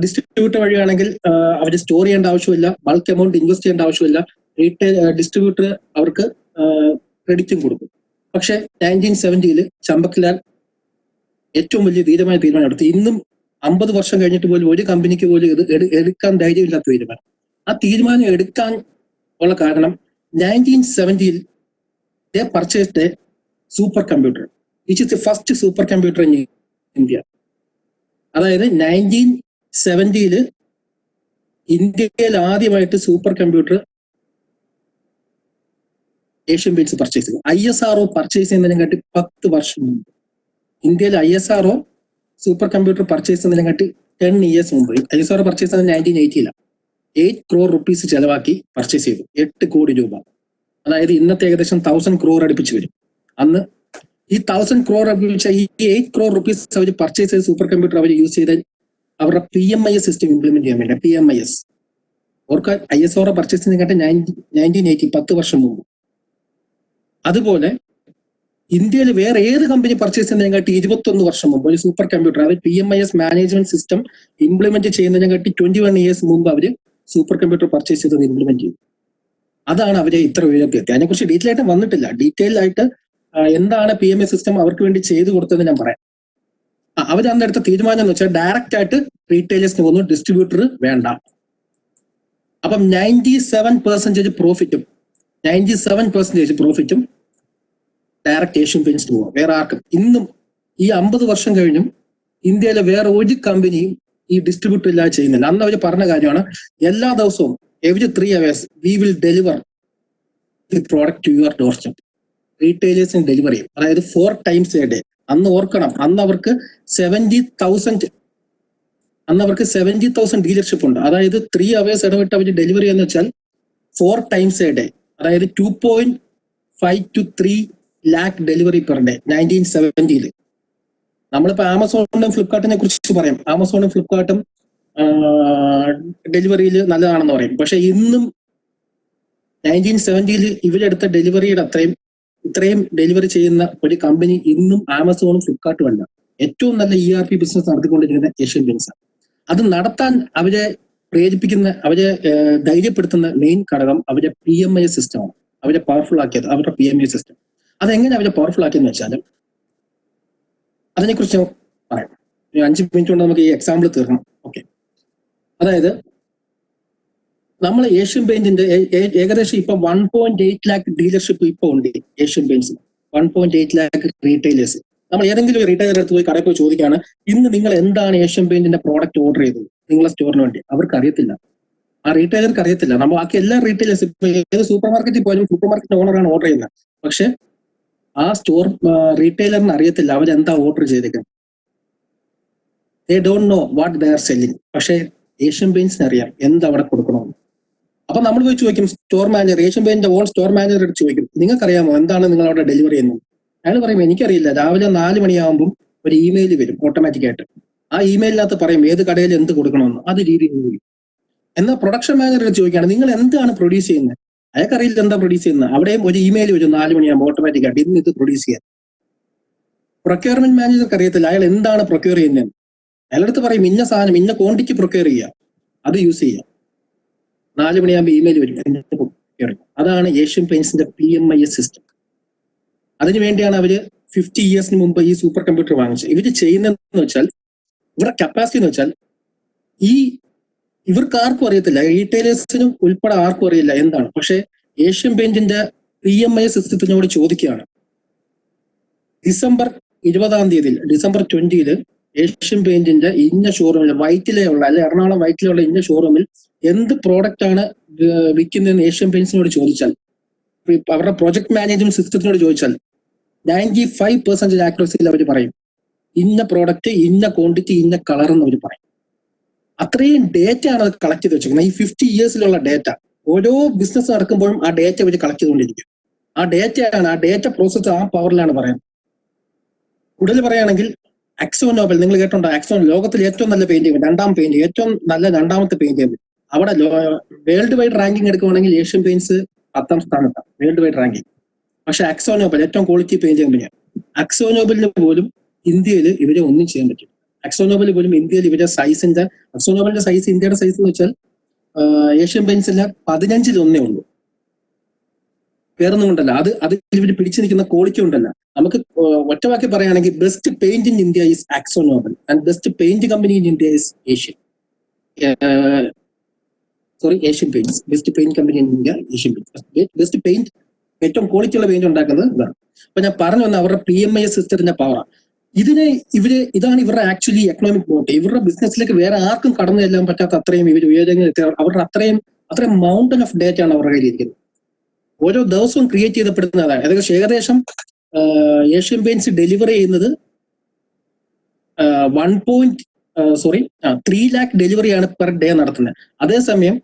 Distributor വഴിയാണെങ്കിൽ അവർ store ചെയ്യേണ്ട ആവശ്യമില്ല, bulk amount invest ചെയ്യേണ്ട ആവശ്യമില്ല. റീറ്റെയിൽ ഡിസ്ട്രിബ്യൂട്ടർ അവർക്ക് ക്രെഡിറ്റും കൊടുക്കും. പക്ഷെ 1970 ചമ്പക്ലാൽ ഏറ്റവും വലിയ ധീരമായ തീരുമാനം എടുത്തു. ഇന്നും 50 വർഷം കഴിഞ്ഞിട്ട് പോലും ഒരു കമ്പനിക്ക് പോലും ഇത് എടുക്കാൻ ധൈര്യമില്ലാത്ത തീരുമാനം. ആ തീരുമാനം എടുക്കാൻ ഉള്ള കാരണം 1970 they purchased a super computer which is the first super computer in India. അതായത് 1970 ഇന്ത്യയിൽ ആദ്യമായിട്ട് super computer Asian Paints purchase ചെയ്തു. ISRO പർച്ചേസ് ചെയ്യുന്നതിനെക്കാട്ടി 10 വർഷം മുമ്പ്. ഇന്ത്യയിൽ ISRO സൂപ്പർ കമ്പ്യൂട്ടർ പർച്ചേസ് ചെയ്യുന്നതിനെക്കാട്ടി 10 years മുമ്പ്. ISRO പർച്ചേസ് ചെയ്തത് 1980 8 crore rupees ചെലവാക്കി പർച്ചേസ് ചെയ്തു. 8 കോടി രൂപ. അതായത് ഇന്നത്തെ ഏകദേശം 1000 crore അടുപ്പിച്ച് വരും. അന്ന് ഈ 1000 crore അടുപ്പിച്ച ഈ 8 crore rupees അവർ പർച്ചേസ് ചെയ്ത സൂപ്പർ കമ്പ്യൂട്ടർ അവർ യൂസ് ചെയ്ത അവരുടെ PMIS സിസ്റ്റം ഇംപ്ലിമെന്റ് ചെയ്യാൻ വേണ്ടി. PMIS അവർക്ക് ISRO പർച്ചേസ് ചെയ്യുന്നതിനെക്കാട്ടി 1980 10 വർഷം മുമ്പ്. അതുപോലെ ഇന്ത്യയിൽ വേറെ ഏത് കമ്പനി പർച്ചേസ് ചെയ്യുന്നതിനെക്കാട്ടി 21 വർഷം മുമ്പ് ഒരു സൂപ്പർ കമ്പ്യൂട്ടർ, അതായത് PMIS മാനേജ്മെന്റ് സിസ്റ്റം ഇംപ്ലിമെന്റ് ചെയ്യുന്നതിനെക്കാട്ടി 21 years മുമ്പ് അവര് സൂപ്പർ കമ്പ്യൂട്ടർ പർച്ചേസ് ചെയ്തത് ഇംപ്ലിമെന്റ് ചെയ്തു. അതാണ് അവരെ ഇത്ര ഉയരത്തിൽ എത്തി. അതിനെക്കുറിച്ച് ഡീറ്റെയിൽ ആയിട്ട് വന്നിട്ടില്ല. ഡീറ്റെയിൽ ആയിട്ട് എന്താണ് PMIS സിസ്റ്റം അവർക്ക് വേണ്ടി ചെയ്തു കൊടുത്തത് ഞാൻ പറയാം. അവർ അന്നെടുത്ത തീരുമാനം എന്ന് വെച്ചാൽ ഡയറക്റ്റ് ആയിട്ട് റീറ്റെയിലേഴ്സിന് പോകുന്നു, ഡിസ്ട്രിബ്യൂട്ടർ വേണ്ട. അപ്പം 97% പ്രോഫിറ്റും 97% പ്രോഫിറ്റും ഡയറക്റ്റ് ഏഷ്യൻ പെയിന്റ്സിന് പോകാം. വേറെ ആർക്കും ഇന്നും ഈ 50 വർഷം കഴിഞ്ഞും ഇന്ത്യയിലെ വേറെ ഒരു കമ്പനിയും ഈ ഡിസ്ട്രിബ്യൂട്ടർ ഇല്ലാതെ ചെയ്യുന്നില്ല. അന്ന് അവർ പറഞ്ഞ കാര്യമാണ്, എല്ലാ ദിവസവും every 3 hours we will deliver the product to your doorstep. റീറ്റെയിലേഴ്സിന് ഡെലിവറി ചെയ്യും. അതായത് 4 times a day. അന്ന് ഓർക്കണം, അന്ന് അവർക്ക് 70,000 ഡീലർഷിപ്പ് ഉണ്ട്. അതായത് 3 hours ഇടവിട്ട് അവർ ഡെലിവറി എന്ന് വെച്ചാൽ 4 times a day. അതായത് 2.5 to 3 lakh delivery per day 1970. നമ്മളിപ്പോ ആമസോണും ഫ്ലിപ്കാർട്ടിനെ കുറിച്ച് പറയാം. ആമസോണും ഫ്ലിപ്കാർട്ടും ഡെലിവറിയിൽ നല്ലതാണെന്ന് പറയും. പക്ഷെ ഇന്നും 1970 ഇവരെടുത്ത ഡെലിവറിയുടെ ഇത്രയും ഡെലിവറി ചെയ്യുന്ന ഒരു കമ്പനി ഇന്നും ആമസോണും ഫ്ലിപ്കാർട്ടും അല്ല. ഏറ്റവും നല്ല ERP ബിസിനസ് നടത്തിക്കൊണ്ടിരിക്കുന്ന ഏഷ്യൻ പെയിന്റ്സ്. അത് നടത്താൻ അവരെ പ്രേരിപ്പിക്കുന്ന, അവരെ ധൈര്യപ്പെടുത്തുന്ന മെയിൻ ഘടകം അവരുടെ PMIS സിസ്റ്റമാണ്. അവരെ പവർഫുൾ ആക്കിയത് അവരുടെ PMIS സിസ്റ്റം. അതെങ്ങനെ അവരെ പവർഫുൾ ആക്കിയെന്ന് വെച്ചാൽ അതിനെക്കുറിച്ച് പറയാം. 5 minute കൊണ്ട് നമുക്ക് ഈ എക്സാമ്പിൾ തീർക്കണം. ഓക്കെ, അതായത് നമ്മൾ ഏഷ്യൻ പെയിന്റിന്റെ ഏകദേശം ഇപ്പൊ 1.8 lakh ഡീലർഷിപ്പ് ഇപ്പൊ ഉണ്ട് ഏഷ്യൻ പെയിന്റ്സിന്. 1.8 lakh retailers. നമ്മൾ ഏതെങ്കിലും ഒരു റീറ്റെയിലർ അടുത്ത് പോയി കടയിൽ പോയി ചോദിക്കുകയാണ്, ഇന്ന് നിങ്ങൾ എന്താണ് ഏഷ്യൻ പെയിന്റിന്റെ പ്രോഡക്റ്റ് ഓർഡർ ചെയ്തത് നിങ്ങളുടെ സ്റ്റോറിന് വേണ്ടി? അവർക്ക് അറിയത്തില്ല, ആ റീറ്റെയിലർക്ക് അറിയത്തില്ല. നമ്മൾ ബാക്കി എല്ലാ റീറ്റെയിലേഴ്സ് ഇപ്പൊ ഏത് സൂപ്പർ മാർക്കറ്റിൽ പോയാലും സൂപ്പർ മാർക്കറ്റ് ഓണറാണ് ഓർഡർ ചെയ്യുന്നത്. പക്ഷെ ആ സ്റ്റോർ റീറ്റെയിലറിന് അറിയത്തില്ല അവരെന്താ ഓർഡർ ചെയ്തേക്കുന്നത്. they don't know what they are selling. പക്ഷെ ഏഷ്യൻ പെയിന്റ്സിന് അറിയാം എന്ത് അവിടെ കൊടുക്കണമെന്ന്. അപ്പൊ നമ്മൾ പോയി ചോദിക്കും, സ്റ്റോർ മാനേജർ, ഏഷ്യൻ പെയിന്റിന്റെ ഓൺ സ്റ്റോർ മാനേജർ എടുത്ത് ചോദിക്കും, നിങ്ങൾക്കറിയാമോ എന്താണ് നിങ്ങൾ അവിടെ ഡെലിവറി ചെയ്യുന്നത്? അയാൾ പറയും, എനിക്കറിയില്ല. രാവിലെ 4 മണിയാകുമ്പോൾ ഒരു ഇമെയിൽ വരും ഓട്ടോമാറ്റിക്കായിട്ട്. ആ ഇമെയിലിനകത്ത് പറയും ഏത് കടയിൽ എന്ത് കൊടുക്കണമെന്ന്. അത് രീതിയിൽ വരും. എന്നാൽ പ്രൊഡക്ഷൻ മാനേജർ ചോദിക്കുകയാണ്, നിങ്ങൾ എന്താണ് പ്രൊഡ്യൂസ് ചെയ്യുന്നത്? അയാൾക്കറിയില്ല എന്താ പ്രൊഡ്യൂസ് ചെയ്യുന്നത്. അവിടെയും ഒരു ഇമെയിൽ വരും 4 മണിയാകുമ്പോൾ ഓട്ടോമാറ്റിക്കായിട്ട്, ഇന്ന് ഇത് പ്രൊഡ്യൂസ് ചെയ്യാൻ. പ്രൊക്യൂർമെന്റ് മാനേജർക്ക് അറിയത്തില്ല അയാൾ എന്താണ് പ്രൊക്യൂർ ചെയ്യുന്നത്. അയാളടുത്ത് പറയും ഇന്ന സാധനം ഇന്ന ക്വാണ്ടിറ്റി പ്രൊക്യൂർ ചെയ്യുക, അത് യൂസ് ചെയ്യുക. 4 മണിയാകുമ്പോൾ ഇമെയിൽ വരും. അതാണ് ഏഷ്യൻ പെയിന്റ്സിന്റെ PMIS സിസ്റ്റം. അതിനുവേണ്ടിയാണ് അവര് 50 years മുമ്പ് ഈ സൂപ്പർ കമ്പ്യൂട്ടർ വാങ്ങിച്ചത്. ഇവര് ചെയ്യുന്നതെന്ന് വെച്ചാൽ, ഇവരുടെ കപ്പാസിറ്റി എന്ന് വെച്ചാൽ, ഇവർക്ക് ആർക്കും അറിയത്തില്ല, റീറ്റെയിലേഴ്സിനും ഉൾപ്പെടെ ആർക്കും അറിയില്ല എന്താണ്. പക്ഷെ ഏഷ്യൻ പെയിന്റിന്റെ PMIS സിസ്റ്റത്തിനോട് ചോദിക്കുകയാണ്. ഡിസംബർ 20 ഏഷ്യൻ പെയിന്റിന്റെ ഇന്ന ഷോറൂമിൽ വൈറ്റിലുള്ള അല്ലെ എറണാകുളം വൈറ്റിലുള്ള ഇന്ന ഷോറൂമിൽ എന്ത് പ്രോഡക്റ്റ് ആണ് വിൽക്കുന്നതെന്ന് ഏഷ്യൻ പെയിന്റ്സിനോട് ചോദിച്ചാൽ, അവരുടെ പ്രൊജക്ട് മാനേജ്മെന്റ് സിസ്റ്റത്തിനോട് ചോദിച്ചാൽ 95% ആക്യുറസിയിൽ അവർ പറയും ഇന്ന പ്രോഡക്റ്റ് ഇന്ന ക്വാണ്ടിറ്റി ഇന്ന കളർ എന്ന് അവർ പറയും. അത്രയും ഡേറ്റ ആണ് അത് കളക്ട് ചെയ്ത് വെച്ചിരിക്കുന്നത്. ഈ 50 yearsലുള്ള ഡേറ്റ ഓരോ ബിസിനസ് നടക്കുമ്പോഴും ആ ഡേറ്റ അവർ കളക്ട് ചെയ്തുകൊണ്ടിരിക്കും. ആ ഡേറ്റ പ്രോസസ് ആ പവറിലാണ് പറയുന്നത്. കൂടുതൽ പറയുകയാണെങ്കിൽ അക്സോ നോബൽ നിങ്ങൾ കേട്ടോ? അക്സോ ലോകത്തിലെ ഏറ്റവും നല്ല പെയിന്റിംഗ്, ഏറ്റവും നല്ല രണ്ടാമത്തെ പെയിന്റിംഗ്. അവിടെ വേൾഡ് വൈഡ് റാങ്കിങ് എടുക്കുകയാണെങ്കിൽ ഏഷ്യൻ പെയിന്റ്സ് 10ാം സ്ഥാനത്താണ് വേൾഡ് വൈഡ് റാങ്കിങ്. പക്ഷെ അക്സോ നോബൽ ഏറ്റവും ക്വാളിറ്റി പെയിന്റ് കമ്പനിയാണ്. അക്സോ നോബലിന് പോലും ഇന്ത്യയിൽ ഇവരെ ഒന്നും ചെയ്യാൻ പറ്റും. അക്സോനോബൽ പോലും ഇന്ത്യയിൽ ഇവരുടെ സൈസിന്റെ, അക്സോനോബലിന്റെ സൈസ് ഇന്ത്യയുടെ സൈസ് എന്ന് വെച്ചാൽ ഏഷ്യൻ പെയിന്റ്സിന്റെ 15-ൽ 1 ഉള്ളൂ. വേറൊന്നും കൊണ്ടല്ല, അത് ഇവർ പിടിച്ചു നിൽക്കുന്ന ക്വാളിറ്റി ഉണ്ടല്ല. നമുക്ക് ഒറ്റവാക്കി പറയുകയാണെങ്കിൽ best paint in India is AkzoNobel and best paint company in India is Asian Paints. Best paint company in India Asian Paints. Best paint, ഏറ്റവും ക്വാളിറ്റി ഉള്ള പെയിന്റ് ഉണ്ടാക്കുന്നത് ഇതാണ്. അപ്പൊ ഞാൻ പറഞ്ഞു വന്ന അവരുടെ PMIS സിസ്റ്റത്തിന്റെ പവറാണ്. ഇതാണ് ഇവരുടെ ആക്ച്വലി എക്കണോമിക് മോട്ടീവ്. ഇവരുടെ ബിസിനസ്സിലേക്ക് വേറെ ആർക്കും കടന്നു ചെല്ലാൻ പറ്റാത്ത അത്രയും ഇവർ ഉയരങ്ങൾ, അവരുടെ അത്രയും മൗണ്ടൻ ഓഫ് ഡേറ്റ ആണ് അവരുടെ കയ്യിലിരിക്കുന്നത്. ഓരോ ദിവസവും ക്രിയേറ്റ് ചെയ്യപ്പെടുന്നതാണ്. ഏകദേശം ഏഷ്യൻ പെയിന്റ്സ് ഡെലിവറി ചെയ്യുന്നത് 3 lakh ഡെലിവറിയാണ് പെർ ഡേ നടത്തുന്നത്. അതേസമയം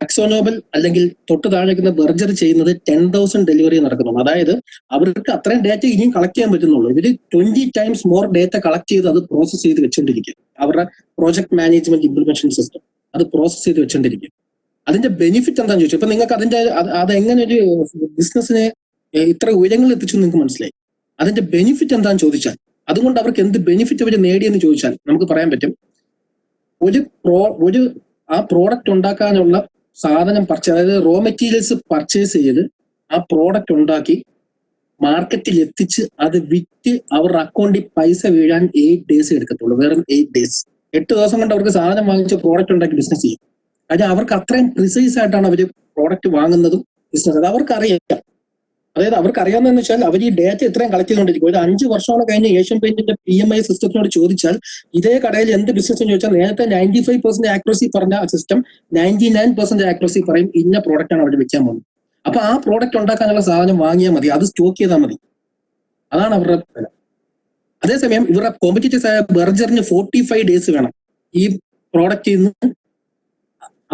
അക്സോനോബൽ അല്ലെങ്കിൽ തൊട്ട് താഴേക്കുന്ന ബർജർ ചെയ്യുന്നത് 10,000 ഡെലിവറി നടക്കുന്നുള്ളൂ. അതായത് അവർക്ക് അത്രയും ഡേറ്റ ഇനിയും കളക്ട് ചെയ്യാൻ പറ്റുന്നുള്ളൂ. ഇവര് 20 times മോർ ഡേറ്റ കളക്ട് ചെയ്ത് അത് പ്രോസസ് ചെയ്ത് വെച്ചുകൊണ്ടിരിക്കുക. അവരുടെ പ്രോജക്ട് മാനേജ്മെന്റ് ഇംപ്ലിമെന്റേഷൻ സിസ്റ്റം അത് പ്രോസസ് ചെയ്ത് വെച്ചുകൊണ്ടിരിക്കും. അതിന്റെ ബെനിഫിറ്റ് എന്താണെന്ന് ചോദിച്ചു. ഇപ്പൊ നിങ്ങൾക്ക് അതെങ്ങനെ ഒരു ബിസിനസിനെ ഇത്ര ഉയരങ്ങളിൽ എത്തിച്ചു നിങ്ങൾക്ക് മനസ്സിലായി. അതിന്റെ ബെനിഫിറ്റ് എന്താണെന്ന് ചോദിച്ചാൽ, അതുകൊണ്ട് അവർക്ക് എന്ത് ബെനിഫിറ്റ് അവർ നേടിയെന്ന് ചോദിച്ചാൽ നമുക്ക് പറയാൻ പറ്റും. ഒരു ആ പ്രോഡക്റ്റ് ഉണ്ടാക്കാനുള്ള സാധനം അതായത് റോ മെറ്റീരിയൽസ് പർച്ചേസ് ചെയ്ത് ആ പ്രോഡക്റ്റ് ഉണ്ടാക്കി മാർക്കറ്റിൽ എത്തിച്ച് അത് വിറ്റ് അവരുടെ അക്കൗണ്ടിൽ പൈസ വീഴാൻ 8 days എടുക്കത്തുള്ളൂ. വെറും 8 days. 8 ദിവസം കൊണ്ട് അവർക്ക് സാധനം വാങ്ങിച്ച് പ്രോഡക്റ്റ് ഉണ്ടാക്കി ബിസിനസ് ചെയ്യും. അത് അവർക്ക് അത്രയും പ്രിസൈസ് ആയിട്ടാണ് അവർ പ്രോഡക്റ്റ് വാങ്ങുന്നതും ബിസിനസ്. അത് അവർക്ക് അറിയാം. അതായത് അവർക്ക് അറിയാവുന്നതെന്ന് വെച്ചാൽ അവർ ഈ ഡേറ്റ ഇത്രയും കളക്ട് ചെയ്തുകൊണ്ടിരിക്കും. ഒരു 5 വർഷമാണ് കഴിഞ്ഞ് ഏഷ്യൻ പെയിന്റിന്റെ PMI സിസ്റ്റത്തിനോട് ചോദിച്ചാൽ ഇതേ കടയിൽ എന്ത് ബിസിനസ് എന്ന് ചോദിച്ചാൽ നേരത്തെ 95% ആക്യുറസി പറഞ്ഞ സിസ്റ്റം 99% ആക്യുറസി പറയും ഇന്ന പ്രോഡക്റ്റ് ആണ് അവർ വെക്കാൻ പോകുന്നത്. അപ്പൊ ആ പ്രോഡക്റ്റ് ഉണ്ടാക്കാനുള്ള സാധനം വാങ്ങിയാൽ മതി, അത് സ്റ്റോക്ക് ചെയ്താൽ മതി. അതാണ് അവരുടെ വില. അതേസമയം ഇവരുടെ കോമ്പറ്റീറ്റേഴ്സ് ആയ ബർജറിന് 45 days വേണം ഈ പ്രോഡക്റ്റിൽ നിന്ന്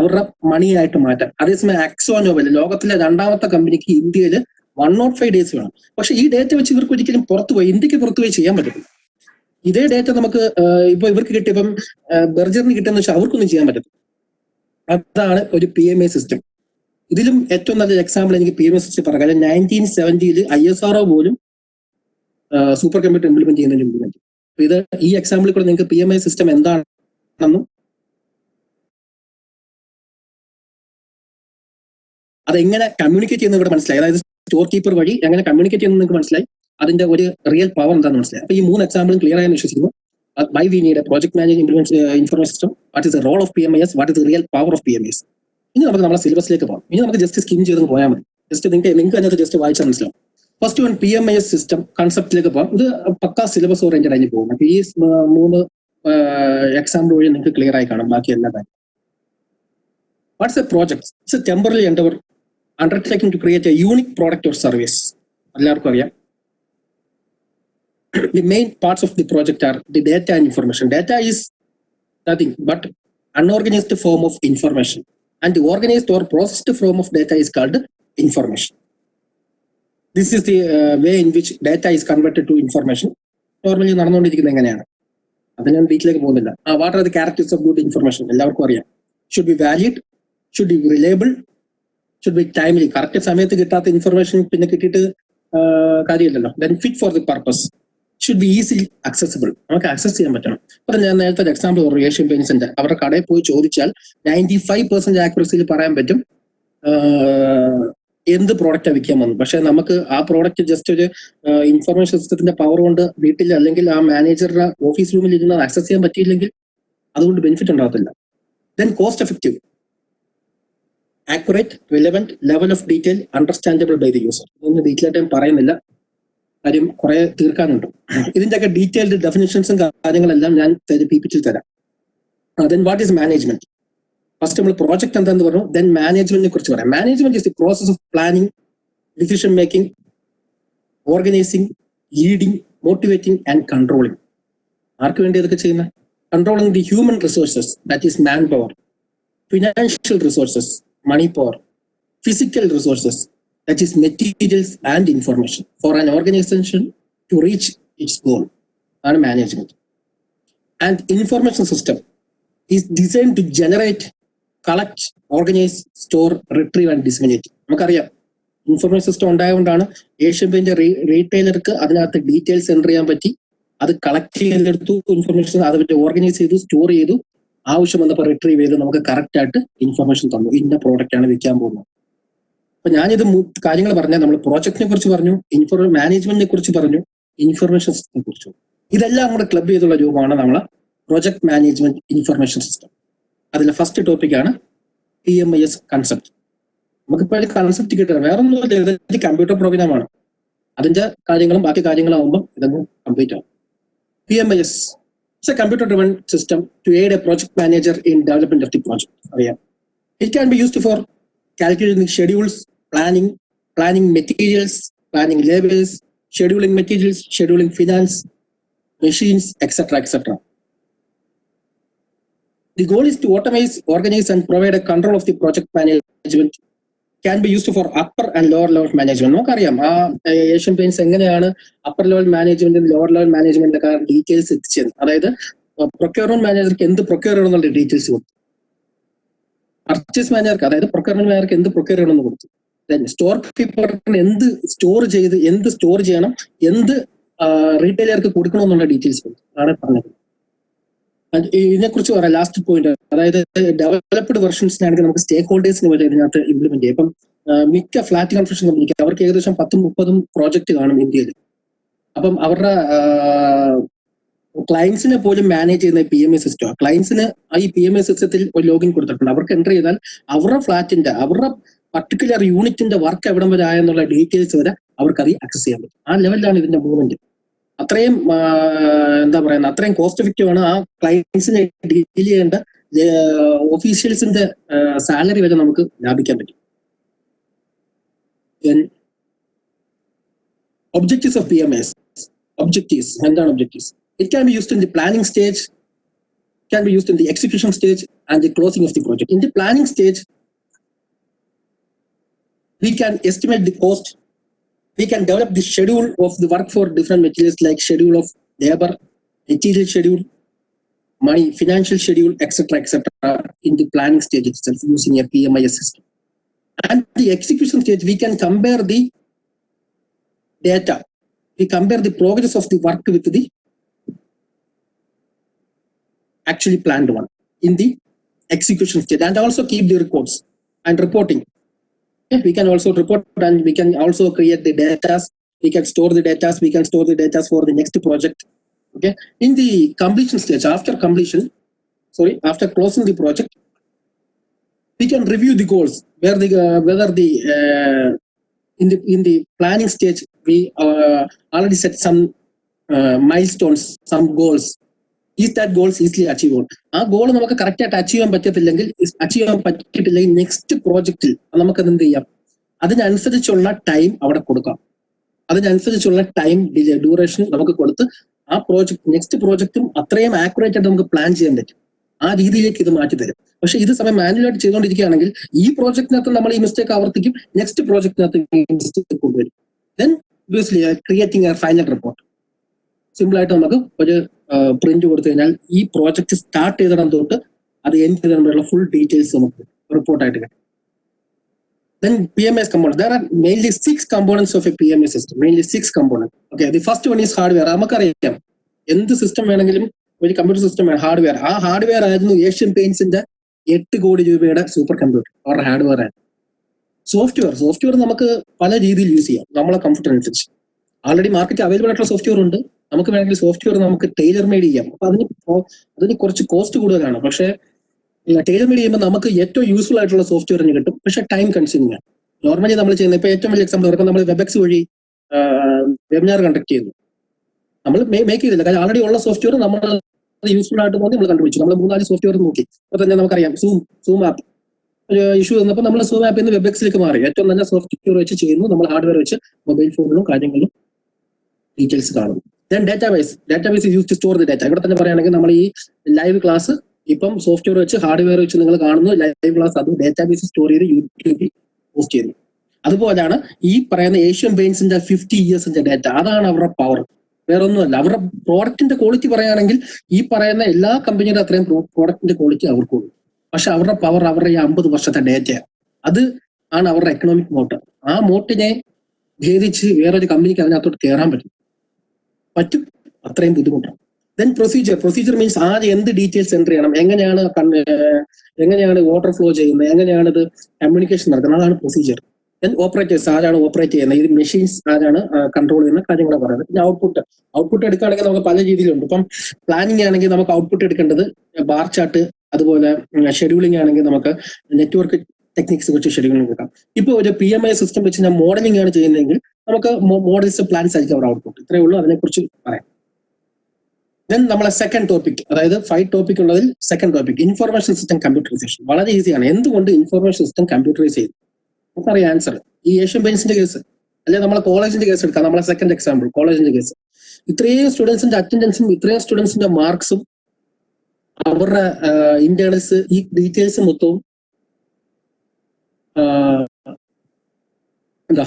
അവരുടെ മണിയായിട്ട് മാറ്റാൻ. അതേസമയം അക്സോനോബൽ ലോകത്തിലെ 2ാമത്തെ കമ്പനിക്ക് ഇന്ത്യയിൽ 105 days വേണം. പക്ഷെ ഈ ഡേറ്റ വെച്ച് ഇവർക്ക് ഒരിക്കലും ഇന്ത്യക്ക് പുറത്തുപോയി ചെയ്യാൻ പറ്റത്തില്ല. ഇതേ ഡേറ്റ നമുക്ക് ഇപ്പൊ ഇവർക്ക് കിട്ടിയപ്പം ബർജറിന് കിട്ടുന്ന വെച്ചാൽ അവർക്കൊന്നും ചെയ്യാൻ പറ്റത്തില്ല. അതാണ് ഒരു PMI സിസ്റ്റം. ഇതിലും ഏറ്റവും നല്ല എക്സാമ്പിൾ എനിക്ക് PMI സിസ്റ്റം പറയാം. 1970 ISRO പോലും സൂപ്പർ കമ്പ്യൂട്ടർ ഇംപ്ലിമെന്റ് ചെയ്യുന്നതിന് ഇത് ഈ എക്സാമ്പിളിൽ കൂടെ നിങ്ങൾക്ക് PMI സിസ്റ്റം എന്താണെന്നും അതെങ്ങനെ കമ്മ്യൂണിക്കേറ്റ് ചെയ്യുന്നത് ഇവിടെ മനസ്സിലായി. അതായത് സ്റ്റോർ കീപ്പർ വഴി എങ്ങനെ കമ്മ്യൂണിക്കേറ്റ് ചെയ്യുന്നത് നിങ്ങൾക്ക് മനസ്സിലായി. അതിന്റെ ഒരു റിയൽ പവർ എന്താണെന്ന് മനസ്സിലായി. അപ്പൊ ഈ 3 എക്സാമ്പിളും ക്ലിയർ ആയെന്ന് വിശ്വസിക്കുന്നു. Why we need a project management information system, what is the role of PMIS, what is the real power of PMIS. ഇനി നമുക്ക് നമ്മുടെ സിലബസിലേക്ക് പോകാം. ഇനി നമുക്ക് ജസ്റ്റ് സ്കിം ചെയ്ത് പോയാൽ മതി. നിങ്ങൾക്ക് അതിനകത്ത് ജസ്റ്റ് വായിച്ചാൽ മനസ്സിലാവും. ഫസ്റ്റ് വൺ PMIS സിസ്റ്റം കൺസെപ്റ്റിലേക്ക് പോകാം. ഇത് പക്കാ സിലബസ് ഓറിയന്റഡ് ആയി പോകും. അപ്പൊ ഈ 3 എക്സാമ്പിൾ വഴി നിങ്ങൾക്ക് ക്ലിയർ ആയി കാണും ബാക്കി എല്ലാ കാര്യം. What's a project? It's A temporary Endeavour undertaking to create a unique product or service. എല്ലാവർക്കും അറിയാം. The main parts of the project are the data and information. Data is nothing but unorganized form of information, and the organized or processed form of data is called information. This is the way in which data is converted to information. Normally നടന്നുകൊണ്ടിരിക്കുന്നത് എങ്ങനെയാണ് അത് ഞാൻ ഡീറ്റെയിലേക്ക് പോകുന്നില്ല. What are the characteristics of good information? എല്ലാവർക്കും അറിയാം. Should be valid, should be reliable, should be timely. Correct സമയത്ത് കിട്ടാത്ത information പിന്നെ കിട്ടിയിട്ട് കാര്യമില്ലല്ലോ. Then fit for the purpose, should be easily accessible. നമുക്ക് ആക്സസ് ചെയ്യാൻ പറ്റണം. അപ്പൊ ഞാൻ നേരത്തെ ഒരു എക്സാമ്പിൾ പറഞ്ഞു. ഏഷ്യൻ പെയിന്റ്സിന്റെ അവരുടെ കടയിൽ പോയി ചോദിച്ചാൽ 95% ആക്യുറസിയിൽ പറയാൻ പറ്റും എന്ത് പ്രോഡക്റ്റാണ് വിൽക്കാൻ വന്നത്. പക്ഷെ നമുക്ക് ആ പ്രോഡക്റ്റ് ജസ്റ്റ് ഒരു ഇൻഫർമേഷൻ സിസ്റ്റത്തിന്റെ പവർ കൊണ്ട് വീട്ടിൽ അല്ലെങ്കിൽ ആ മാനേജറുടെ ഓഫീസ് റൂമിൽ ഇരുന്ന് ആക്സസ് ചെയ്യാൻ പറ്റിയില്ലെങ്കിൽ അതുകൊണ്ട് ബെനിഫിറ്റ് ഉണ്ടാകത്തില്ല. Then cost effective, accurate, relevant, level of detail understandable by the user. ഇതൊന്നും ഡീറ്റെയിൽ ആയിട്ട് പറയുന്നില്ല, കാര്യം കുറെ തീർക്കാനുണ്ട്. ഇതിന്റെയൊക്കെ ഡീറ്റെയിൽഡ് ഡെഫിനിഷൻസും കാര്യങ്ങളെല്ലാം ഞാൻ PPT തരാം. Then what is management? First നമ്മൾ പ്രോജക്ട് എന്താന്ന് പറഞ്ഞു. Then മാനേജ്മെന്റിനെ കുറിച്ച് പറയാം. Management is the process of planning, decision making, organising, leading, motivating and controlling. ആർക്ക് വേണ്ടി ഇതൊക്കെ ചെയ്യുന്നത്? Controlling the human resources, that is man power, financial resources, money power, physical resources, that is materials and information, for an organization to reach its goal and management. And information system is designed to generate, collect, organize, store, retrieve and disseminate. നമുക്കറിയാം information system ഉണ്ടായതുകൊണ്ടാണ് Asian paint റീറ്റെയിലർക്ക് അതിനകത്ത് details enter ചെയ്യാൻ പറ്റി അത് collect ചെയ്തെടുത്തു, information അത് organise ചെയ്തു, store ചെയ്തു, ആവശ്യം വന്നപ്പോൾ റിട്രീവ് ചെയ്ത് നമുക്ക് കറക്റ്റ് ആയിട്ട് ഇൻഫർമേഷൻ തന്നു, ഇന്ന പ്രോഡക്റ്റ് ആണ് വിൽക്കാൻ പോകുന്നത്. അപ്പൊ ഞാനിത് കാര്യങ്ങൾ പറഞ്ഞാൽ നമ്മൾ പ്രോജക്റ്റിനെ കുറിച്ച് പറഞ്ഞു, മാനേജ്മെന്റിനെ കുറിച്ച് പറഞ്ഞു, ഇൻഫർമേഷൻ സിസ്റ്റത്തെ കുറിച്ചു. ഇതെല്ലാം കൂടെ ക്ലബ് ചെയ്തുള്ള രൂപമാണ് നമ്മളെ പ്രൊജക്ട് മാനേജ്മെന്റ് ഇൻഫർമേഷൻ സിസ്റ്റം. അതിലെ ഫസ്റ്റ് ടോപ്പിക്കാണ് PMIS കൺസെപ്റ്റ്. നമുക്കിപ്പോൾ കൺസെപ്റ്റ് കിട്ടുക വേറെ ഒന്നും കമ്പ്യൂട്ടർ പ്രോഗ്രാമാണ്. അതിന്റെ കാര്യങ്ങളും ബാക്കി കാര്യങ്ങളാവുമ്പോൾ ഇതങ്ങ് കംപ്ലീറ്റ് ആവും. PMIS is a computer-driven system to aid a project manager in development of the project. It can be used for calculating schedules, planning materials, planning labels, scheduling materials, scheduling finance, machines, etc., etc. The goal is to automate, organize, and provide a control of the project management. Can be used for upper and lower level management. നമുക്കറിയാം ആ Asian paints എങ്ങനെയാണ് upper level മാനേജ്മെന്റും lower level മാനേജ്മെന്റിന്റെ details എത്തിച്ചത്. അതായത് procurement മാനേജർക്ക് എന്ത് procure ചെയ്യണമെന്നുള്ള ഡീറ്റെയിൽസ് കൊടുത്തു, പർച്ചേസ് മാനേജർക്ക് അതായത് പ്രൊക്യൂർമെന്റ് മാനേജർക്ക് എന്ത് പ്രൊക്യൂർ ചെയ്യണമെന്ന് കൊടുത്തു, സ്റ്റോർ കീപ്പറിന് എന്ത് സ്റ്റോർ ചെയ്യണം, എന്ത് റീറ്റെയിലർക്ക് കൊടുക്കണമെന്നുള്ള ഡീറ്റെയിൽസ് കൊടുത്തു ആണ് പറഞ്ഞത്. ഇതിനെക്കുറിച്ച് പറയാം ലാസ്റ്റ് പോയിന്റ്. അതായത് ഡെവലപ്ഡ് വെർഷൻസിനാണെങ്കിൽ നമുക്ക് സ്റ്റേക്ക് ഹോൾഡേഴ്സിന് വരെ ഇതിനകത്ത് ഇംപ്ലിമെന്റ് ചെയ്യും. ഇപ്പം മിക്ക ഫ്ലാറ്റ് കൺസ്ട്രക്ഷൻ കമ്പനിക്ക് അവർക്ക് ഏകദേശം 10-30 പ്രോജക്റ്റ് കാണും ഇന്ത്യയിൽ. അപ്പം അവരുടെ ക്ലയൻസിനെ പോലും മാനേജ് ചെയ്യുന്ന PMS സിസ്റ്റം. ക്ലയൻസിന് ഈ PMS സിസ്റ്റത്തിൽ ഒരു ലോഗിൻ കൊടുത്തിട്ടുണ്ട്. അവർക്ക് എൻ്റർ ചെയ്താൽ അവരുടെ ഫ്ലാറ്റിന്റെ അവരുടെ പർട്ടിക്കുലർ യൂണിറ്റിന്റെ വർക്ക് എവിടം വരെ ആയെന്നുള്ള ഡീറ്റെയിൽസ് വരെ അവർക്ക് അത് ആക്സസ് ചെയ്യാൻ പറ്റും. ആ ലെവലിലാണ് ഇതിന്റെ മൂവ്മെന്റ്. അത്രയും എന്താ പറയുക, അത്രയും കോസ്റ്റ് എഫക്റ്റീവ് ആണ്. ആ ക്ലയൻസിനെ ഡീൽ ചെയ്യേണ്ട ഓഫീഷ്യൽസിന്റെ സാലറി വരെ നമുക്ക് ലാഭിക്കാൻ പറ്റും. Objectives of PMS. ഒബ്ജക്റ്റീവ്സ് എന്താണ് objectives? It can be used in the planning stage, can be used in the execution stage and the closing of the project. In the planning stage we can estimate the cost. We can develop the schedule of the work for different materials like schedule of labor, material schedule, money, financial schedule, etc., etc. in the planning stage itself using a PMIS system. And the execution stage, we can compare the data. We compare the progress of the work with the actually planned one in the execution stage, and also keep the records and reporting. We can also report, and we can also create the data. We can store the data. We can store the data for the next project. Okay. In the completion stage, after closing the project, we can review the goals. Whether the in the planning stage we already set some milestones, some goals. Is that goals easily achievable? ആ goal നമുക്ക് correct ആയിട്ട് achieve ചെയ്യാൻ പറ്റിയിട്ടില്ലെങ്കിൽ next പ്രോജക്റ്റിൽ നമുക്ക് അത് എന്ത് ചെയ്യാം, അതിനനുസരിച്ചുള്ള ടൈം അവിടെ കൊടുക്കാം. അതിനനുസരിച്ചുള്ള ടൈം ഡ്യൂറേഷൻ നമുക്ക് കൊടുത്ത് ആ നെക്സ്റ്റ് പ്രോജക്റ്റും അത്രയും ആക്യുറേറ്റ് ആയിട്ട് നമുക്ക് പ്ലാൻ ചെയ്യാൻ പറ്റും. ആ രീതിയിലേക്ക് ഇത് മാറ്റി തരും. പക്ഷെ ഇത് സമയം മാനുവലായിട്ട് ചെയ്തുകൊണ്ടിരിക്കുകയാണെങ്കിൽ ഈ പ്രോജക്റ്റിനകത്ത് നമ്മൾ ഈ മിസ്റ്റേക്ക് ആവർത്തിക്കും, നെക്സ്റ്റ് പ്രോജക്റ്റിനകത്ത് ഈ മിസ്റ്റേക്ക് കൊണ്ടുവരും. Then creating A final report. Simple ആയിട്ട് നമുക്ക് ഒരു പ്രിന്റ് കൊടുത്തു കഴിഞ്ഞാൽ ഈ പ്രോജക്റ്റ് സ്റ്റാർട്ട് ചെയ്തിടം തൊട്ട് അത് എൻഡ് ചെയ്തിട്ടുള്ള ഫുൾ ഡീറ്റെയിൽസ് നമുക്ക് റിപ്പോർട്ടായിട്ട് കിട്ടും. Then PMS components. There are mainly 6 components of a PMS system. Mainly 6 components. Okay, the first one is hardware. നമുക്കറിയാം എന്ത് സിസ്റ്റം വേണമെങ്കിലും ഒരു കമ്പ്യൂട്ടർ സിസ്റ്റം വേണം, ഹാർഡ്വെയർ. ആ ഹാർഡ്വെയർ ആയിരുന്നു ഏഷ്യൻ പെയിന്റ്സിന്റെ 8 കോടി രൂപയുടെ സൂപ്പർ കമ്പ്യൂട്ടർ. അവരുടെ ഹാർഡ്വെയർ ആയിരുന്നു. സോഫ്റ്റ്വെയർ നമുക്ക് പല രീതിയിൽ യൂസ് ചെയ്യാം, നമ്മളെ കംഫർട്ട് അനുസരിച്ച്. ആൾറെഡി മാർക്കറ്റ് അവൈലബിൾ ആയിട്ടുള്ള സോഫ്റ്റ്വെയർ ഉണ്ട്. നമുക്ക് വേണമെങ്കിൽ സോഫ്റ്റ്വെയർ നമുക്ക് ടൈലർ മെയ്ഡ് ചെയ്യാം. അപ്പൊ അതിന് കുറച്ച് കോസ്റ്റ് കൂടുതലാണ്. പക്ഷേ ടൈലർ മെയ്ഡ് ചെയ്യുമ്പോൾ നമുക്ക് ഏറ്റവും യൂസ്ഫുൾ ആയിട്ടുള്ള സോഫ്റ്റ്വെയറിന് കിട്ടും. പക്ഷെ ടൈം കൺസ്യൂമിംഗ് ആണ്. നോർമലി നമ്മൾ ചെയ്യുന്നത് ഇപ്പൊ ഏറ്റവും വലിയ എക്സാമ്പിൾ പറയുമ്പോൾ നമ്മൾ വെബെക്സ് വഴി വെബിനാർ കണ്ടക്ട് ചെയ്യുന്നു. നമ്മൾ മേക്ക് ചെയ്തില്ല, കാരണം ആൾറെഡി ഉള്ള സോഫ്റ്റ്വെയർ നമ്മൾ യൂസ്ഫുൾ ആയിട്ട് തോന്നി നമ്മൾ കണ്ടുപിടിച്ചു. നമ്മൾ 3-4 സോഫ്റ്റ്വെയർ നോക്കി. അപ്പൊ തന്നെ നമുക്കറിയാം സൂം ആപ്പ് ഒരു ഇഷ്യൂ വന്നപ്പോൾ നമ്മൾ സൂം ആപ്പിൽ നിന്ന് വെബെക്സിലേക്ക് മാറി. ഏറ്റവും നല്ല സോഫ്റ്റ്വെയർ വെച്ച് ചെയ്യുന്നു, നമ്മൾ ഹാർഡ്വെയർ വെച്ച് മൊബൈൽ ഫോണിലും കാര്യങ്ങളിലും ഡീറ്റെയിൽസ് കാണുന്നു. Then database use to store the data. ഇവിടെ തന്നെ പറയുകയാണെങ്കിൽ നമ്മൾ ഈ ലൈവ് ക്ലാസ് ഇപ്പം സോഫ്റ്റ്വെയർ വെച്ച് ഹാർഡ്വെയർ വെച്ച് നിങ്ങൾ കാണുന്നു, ലൈവ് ക്ലാസ് അതും ഡാറ്റാബേസ് സ്റ്റോർ ചെയ്ത് യൂട്യൂബിൽ പോസ്റ്റ് ചെയ്യുന്നു. അതുപോലെയാണ് ഈ പറയുന്ന ഏഷ്യൻ പെയിന്റ്സിന്റെ 50 ഇയേഴ്സിന്റെ ഡാറ്റ. അതാണ് അവരുടെ പവർ, വേറെ ഒന്നുമല്ല. അവരുടെ പ്രോഡക്റ്റിന്റെ ക്വാളിറ്റി പറയുകയാണെങ്കിൽ ഈ പറയുന്ന എല്ലാ കമ്പനിയുടെ അത്രയും പ്രോഡക്റ്റിന്റെ ക്വാളിറ്റി അവർക്കുള്ളൂ. പക്ഷെ അവരുടെ പവർ അവരുടെ ഈ 50 വർഷത്തെ ഡാറ്റയാണ്. അത് ആണ് അവരുടെ എക്കണോമിക് മോട്ട്. ആ മോട്ടിനെ ഭേദിച്ച് വേറൊരു കമ്പനിക്ക് അതിനകത്തോട്ട് കയറാൻ പറ്റും. അത്രയും ബുദ്ധിമുട്ടാണ്. ദെൻ പ്രൊസീജിയർ മീൻസ് ആദ്യം എന്ത് ഡീറ്റെയിൽസ് എൻ്റർ ചെയ്യണം, എങ്ങനെയാണ് വാട്ടർ ഫ്ലോ ചെയ്യുന്നത്, എങ്ങനെയാണ് ഇത് കമ്മ്യൂണിക്കേഷൻ നടക്കുന്നത്, അതാണ് പ്രൊസീജിയർ. ദെൻ ഓപ്പറേറ്റേഴ്സ് ആരാണ് ഓപ്പറേറ്റ് ചെയ്യുന്നത്, ഇത് മെഷീൻസ് ആരാണ് കൺട്രോൾ ചെയ്യുന്ന കാര്യങ്ങളെ പറയുന്നത്. പിന്നെ ഔട്ട്പുട്ട് എടുക്കുകയാണെങ്കിൽ നമുക്ക് പല രീതിയിലുണ്ട്. ഇപ്പം പ്ലാനിങ് ആണെങ്കിൽ നമുക്ക് ഔട്ട്പുട്ട് എടുക്കേണ്ടത് ബാർ ചാർട്ട്, അതുപോലെ ഷെഡ്യൂളിംഗ് ആണെങ്കിൽ നമുക്ക് നെറ്റ്വർക്ക് ടെക്നിക്സ് വെച്ച് ഷെഡ്യൂളിംഗ് എടുക്കാം. ഇപ്പോൾ ഒരു PMI സിസ്റ്റം വെച്ച് ഞാൻ മോഡലിംഗ് ആണ് ചെയ്യുന്നതെങ്കിൽ നമുക്ക് മോഡൽസ് പ്ലാൻസ് ആയിരിക്കും അവിടെ ഔട്ട്പുട്ട്. ഇത്രയേ ഉള്ളൂ അതിനെക്കുറിച്ച് പറയാം. ദെൻ നമ്മളെ സെക്കൻഡ് ടോപ്പിക്, അതായത് 5 ടോപ്പിക് ഉള്ളതിൽ second topic information system computerisation. വളരെ ഈസിയാണ്. എന്തുകൊണ്ട് ഇൻഫർമേഷൻ സിസ്റ്റം കമ്പ്യൂട്ടറൈസ് ചെയ്തു? നമുക്കറിയാം ആൻസർ. ഈ ഏഷ്യൻ പെയിന്റ്സിന്റെ കേസ്, അല്ലെങ്കിൽ നമ്മളെ കോളേജിന്റെ കേസ് എടുക്കാം. നമ്മളെ സെക്കൻഡ് എക്സാമ്പിൾ കോളേജിന്റെ കേസ്. ഇത്രയും സ്റ്റുഡൻസിന്റെ അറ്റൻഡൻസും ഇത്രയും സ്റ്റുഡൻസിന്റെ മാർക്സും അവരുടെ ഇന്റേണൽസ്, ഈ ഡീറ്റെയിൽസ് മൊത്തവും എന്താ